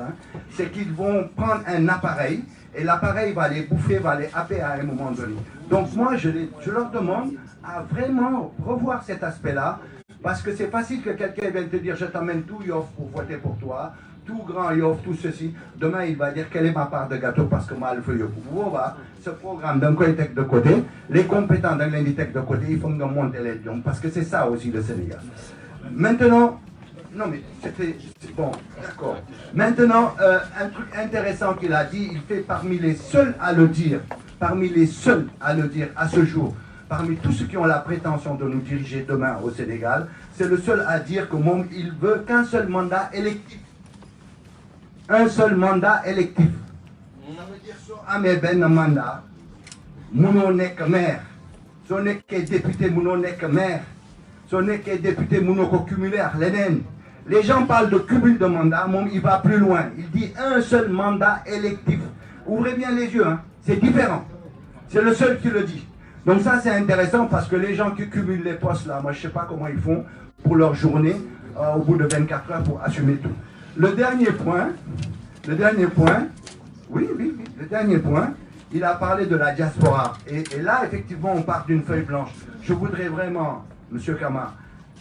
C'est qu'ils vont prendre un appareil, et l'appareil va les bouffer, va les happer à un moment donné. Donc moi, je leur demande à vraiment revoir cet aspect-là, parce que c'est facile que quelqu'un vienne te dire « je t'amène tout Yoff pour voter pour toi ». Tout grand Yoff, tout ceci, demain il va dire quelle est ma part de gâteau parce que moi le feu Yoff. Vous voyez, ce programme d'un côté de côté, les compétents d'un l'inditek de côté, il faut monter les lions parce que c'est ça aussi le Sénégal. Maintenant, non mais c'était bon, d'accord. Maintenant, un truc intéressant qu'il a dit, il fait parmi les seuls à le dire, à ce jour, parmi tous ceux qui ont la prétention de nous diriger demain au Sénégal, c'est le seul à dire que mon, il veut qu'un seul mandat électif. Un seul mandat électif. Ça veut dire que amé ben mandat, mouno nek maire. Si on est député, mouno nek maire. Si on est député, mouno ko cumuler ak lenen. Les gens parlent de cumul de mandat, il va plus loin. Il dit un seul mandat électif. Ouvrez bien les yeux, hein. C'est différent. C'est le seul qui le dit. Donc ça c'est intéressant parce que les gens qui cumulent les postes là, moi je ne sais pas comment ils font pour leur journée au bout de 24 heures pour assumer tout. Le dernier point, il a parlé de la diaspora. Et là, effectivement, on part d'une feuille blanche. Je voudrais vraiment, M. Kama,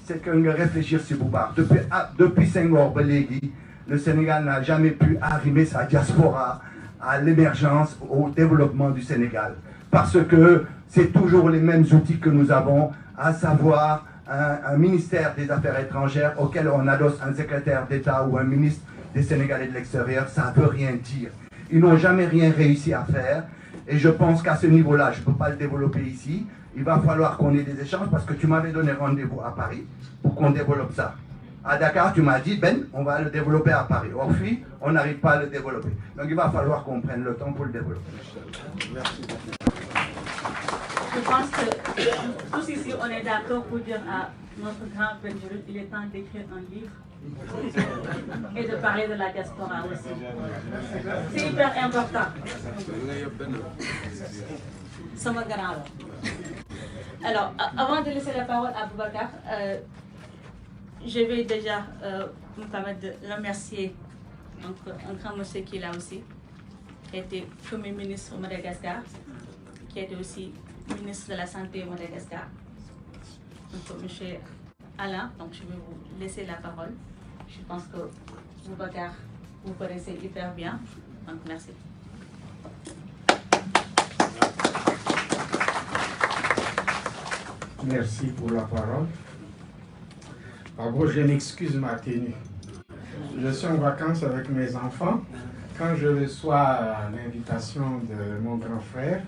c'est qu'on réfléchisse sur Bouba. Depuis Senghor Belégui, le Sénégal n'a jamais pu arrimer sa diaspora à l'émergence, au développement du Sénégal. Parce que c'est toujours les mêmes outils que nous avons, à savoir un ministère des Affaires étrangères auquel on adosse un secrétaire d'État ou un ministre des Sénégalais de l'extérieur, ça ne veut rien dire. Ils n'ont jamais rien réussi à faire et je pense qu'à ce niveau-là, je ne peux pas le développer ici. Il va falloir qu'on ait des échanges parce que tu m'avais donné rendez-vous à Paris pour qu'on développe ça. À Dakar, tu m'as dit, Ben, on va le développer à Paris. Orphy, on n'arrive pas à le développer. Donc il va falloir qu'on prenne le temps pour le développer. Merci. Je pense que tous ici, on est d'accord pour dire à notre grand Benjeloun, il est temps d'écrire un livre et de parler de la diaspora aussi. C'est hyper important. Ça me grave. Alors, avant de laisser la parole à Boubacar, je vais déjà me permettre de remercier un grand monsieur qui est là aussi, qui a été Premier ministre au Madagascar, qui a été aussi ministre de la Santé au Madagascar. Donc, monsieur Alain, donc je vais vous laisser la parole. Je pense que Boubacar, vous connaissez hyper bien. Donc, merci. Merci pour la parole. D'abord, je m'excuse ma tenue. Je suis en vacances avec mes enfants. Quand je reçois l'invitation de mon grand frère,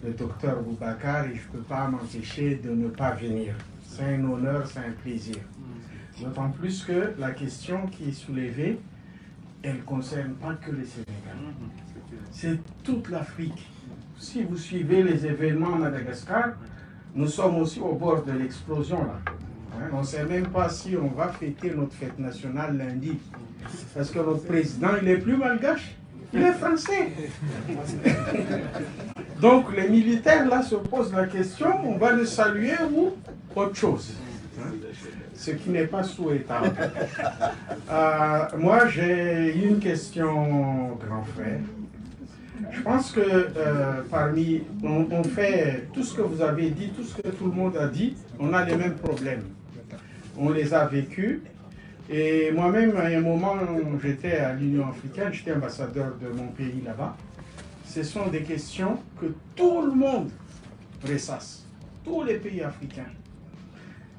le docteur Boubacar, je ne peux pas m'empêcher de ne pas venir. C'est un honneur, c'est un plaisir. D'autant plus que la question qui est soulevée, elle ne concerne pas que le Sénégal. C'est toute l'Afrique. Si vous suivez les événements à Madagascar, nous sommes aussi au bord de l'explosion là. On ne sait même pas si on va fêter notre fête nationale lundi. Parce que notre président, il est plus malgache, il est français. Donc les militaires là se posent la question, on va le saluer ou autre chose. Ce qui n'est pas souhaitable. Moi j'ai une question, grand frère. Je pense que on fait tout ce que vous avez dit, tout ce que tout le monde a dit, on a les mêmes problèmes. On les a vécus. Et moi-même, à un moment, j'étais à l'Union africaine, j'étais ambassadeur de mon pays là-bas. Ce sont des questions que tout le monde ressasse, tous les pays africains.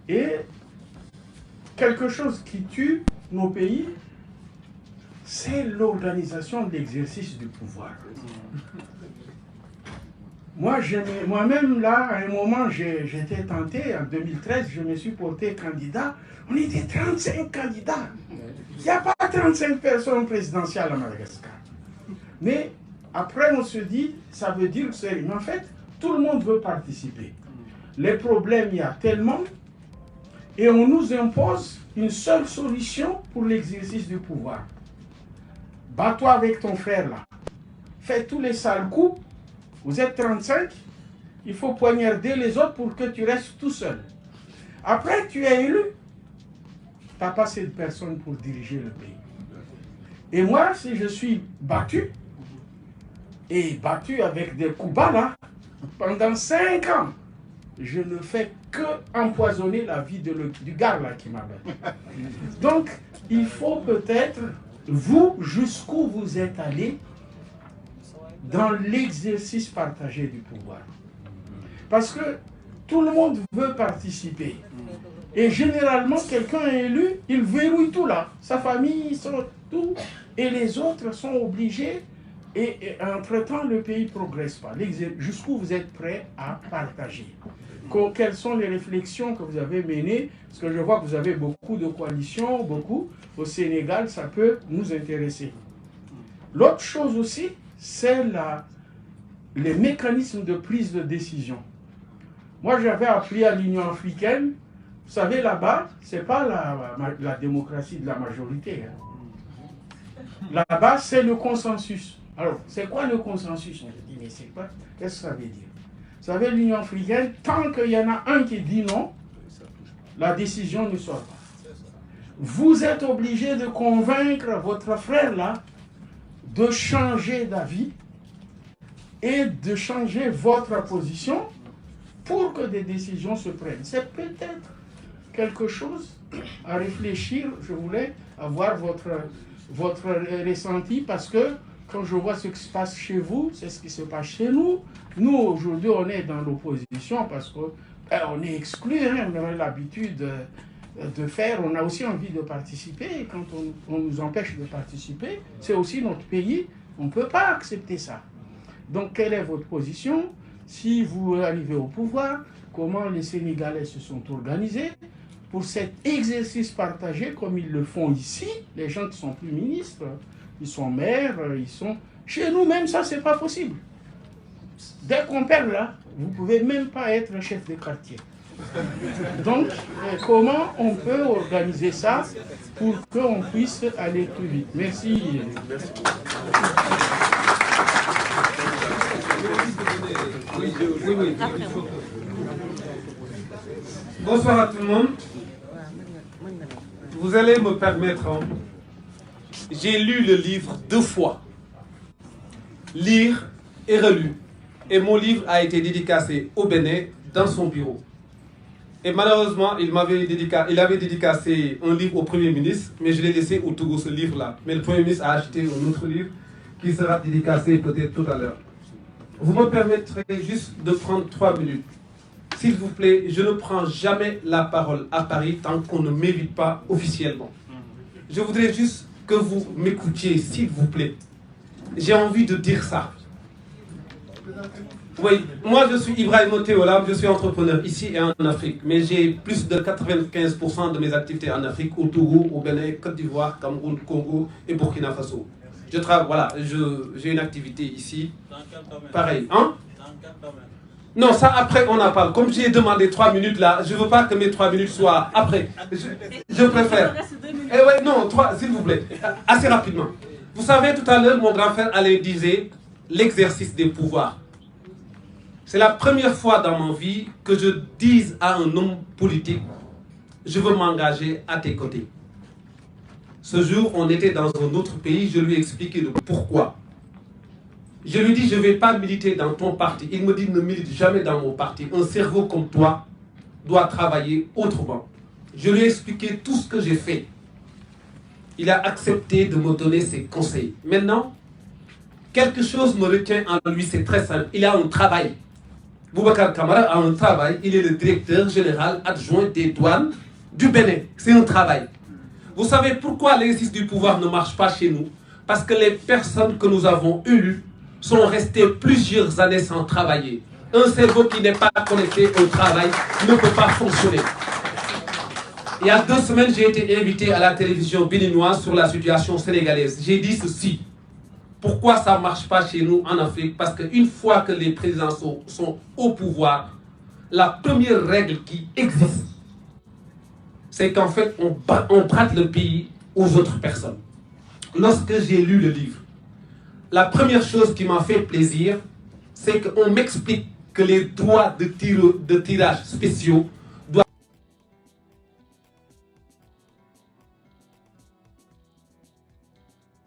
Et quelque chose qui tue nos pays, c'est l'organisation de l'exercice du pouvoir. Moi-même, là, à un moment, j'étais tenté, en 2013, je me suis porté candidat. On était 35 candidats. Il n'y a pas 35 personnes présidentielles à Madagascar. Mais après, on se dit, ça veut dire que c'est... Mais en fait, tout le monde veut participer. Les problèmes, il y a tellement, et on nous impose une seule solution pour l'exercice du pouvoir. Bats-toi avec ton frère, là. Fais tous les sales coups. Vous êtes 35, il faut poignarder les autres pour que tu restes tout seul. Après, tu es élu. Tu n'as pas cette personne pour diriger le pays. Et moi, si je suis battu, et battu avec des coups bas là, pendant 5 ans, je ne fais que empoisonner la vie du gars là qui m'a battu. Donc, il faut peut-être, vous, jusqu'où vous êtes allé dans l'exercice partagé du pouvoir. Parce que tout le monde veut participer. Et généralement, quelqu'un est élu, il verrouille tout là. Sa famille, tout. Et les autres sont obligés. Et entre-temps, le pays ne progresse pas. Jusqu'où vous êtes prêts à partager? Quelles sont les réflexions que vous avez menées? Parce que je vois que vous avez beaucoup de coalitions, beaucoup. Au Sénégal, ça peut nous intéresser. L'autre chose aussi, c'est les mécanismes de prise de décision. Moi, j'avais appris à l'Union africaine, vous savez, là-bas, ce n'est pas la démocratie de la majorité. Hein. Là-bas, c'est le consensus. Alors, c'est quoi le consensus? On se dit, mais c'est quoi? Qu'est-ce que ça veut dire? Vous savez, l'Union africaine, tant qu'il y en a un qui dit non, la décision ne sort pas. Vous êtes obligé de convaincre votre frère là de changer d'avis et de changer votre position pour que des décisions se prennent. C'est peut-être quelque chose à réfléchir. Je voulais avoir votre ressenti parce que quand je vois ce qui se passe chez vous, c'est ce qui se passe chez nous. Nous, aujourd'hui, on est dans l'opposition parce qu'on est exclus, hein, on a l'habitude de faire, on a aussi envie de participer, et quand on nous empêche de participer, c'est aussi notre pays, on ne peut pas accepter ça. Donc, quelle est votre position? Si vous arrivez au pouvoir, comment les Sénégalais se sont organisés pour cet exercice partagé comme ils le font ici? Les gens qui ne sont plus ministres, ils sont maires, ils sont... Chez nous, même ça, ce n'est pas possible. Dès qu'on perd là, vous ne pouvez même pas être un chef de quartier. Donc, comment on peut organiser ça pour qu'on puisse aller plus vite? Merci. Oui. Bonsoir à tout le monde. Vous allez me permettre, j'ai lu le livre 2 fois. Lire et relu. Et mon livre a été dédicacé au Bénin dans son bureau. Et malheureusement, il avait dédicacé un livre au Premier ministre, mais je l'ai laissé au Togo, ce livre-là. Mais le Premier ministre a acheté un autre livre qui sera dédicacé peut-être tout à l'heure. Vous me permettrez juste de prendre 3 minutes. S'il vous plaît, je ne prends jamais la parole à Paris tant qu'on ne m'invite pas officiellement. Je voudrais juste que vous m'écoutiez, s'il vous plaît. J'ai envie de dire ça. Oui, moi je suis Ibrahim Théolam, je suis entrepreneur ici et en Afrique, mais j'ai plus de 95% de mes activités en Afrique, au Togo, au Bénin, Côte d'Ivoire, Cameroun, Congo et Burkina Faso. Je travaille, voilà, j'ai une activité ici. Pareil, hein? Non, ça après on en parle. Comme j'ai demandé 3 minutes là, je ne veux pas que mes 3 minutes soient après. Je préfère. Eh ouais, non, 3, s'il vous plaît, assez rapidement. Vous savez, tout à l'heure, mon grand frère Alain disait l'exercice des pouvoirs. C'est la première fois dans ma vie que je dise à un homme politique, je veux m'engager à tes côtés. Ce jour, on était dans un autre pays, je lui ai expliqué le pourquoi. Je lui dis, je ne vais pas militer dans ton parti. Il me dit, ne milite jamais dans mon parti. Un cerveau comme toi doit travailler autrement. Je lui ai expliqué tout ce que j'ai fait. Il a accepté de me donner ses conseils. Maintenant, quelque chose me retient en lui, c'est très simple. Il a un travail. Boubacar Camara a un travail. Il est le directeur général adjoint des douanes du Bénin. C'est un travail. Vous savez pourquoi l'exercice du pouvoir ne marche pas chez nous? Parce que les personnes que nous avons élues sont restées plusieurs années sans travailler. Un cerveau qui n'est pas connecté au travail ne peut pas fonctionner. Il y a 2 semaines, j'ai été invité à la télévision béninoise sur la situation sénégalaise. J'ai dit ceci. Pourquoi ça ne marche pas chez nous en Afrique? Parce qu'une fois que les présidents sont au pouvoir, la première règle qui existe, c'est qu'en fait, on prête le pays aux autres personnes. Lorsque j'ai lu le livre, la première chose qui m'a fait plaisir, c'est qu'on m'explique que les droits de tirage spéciaux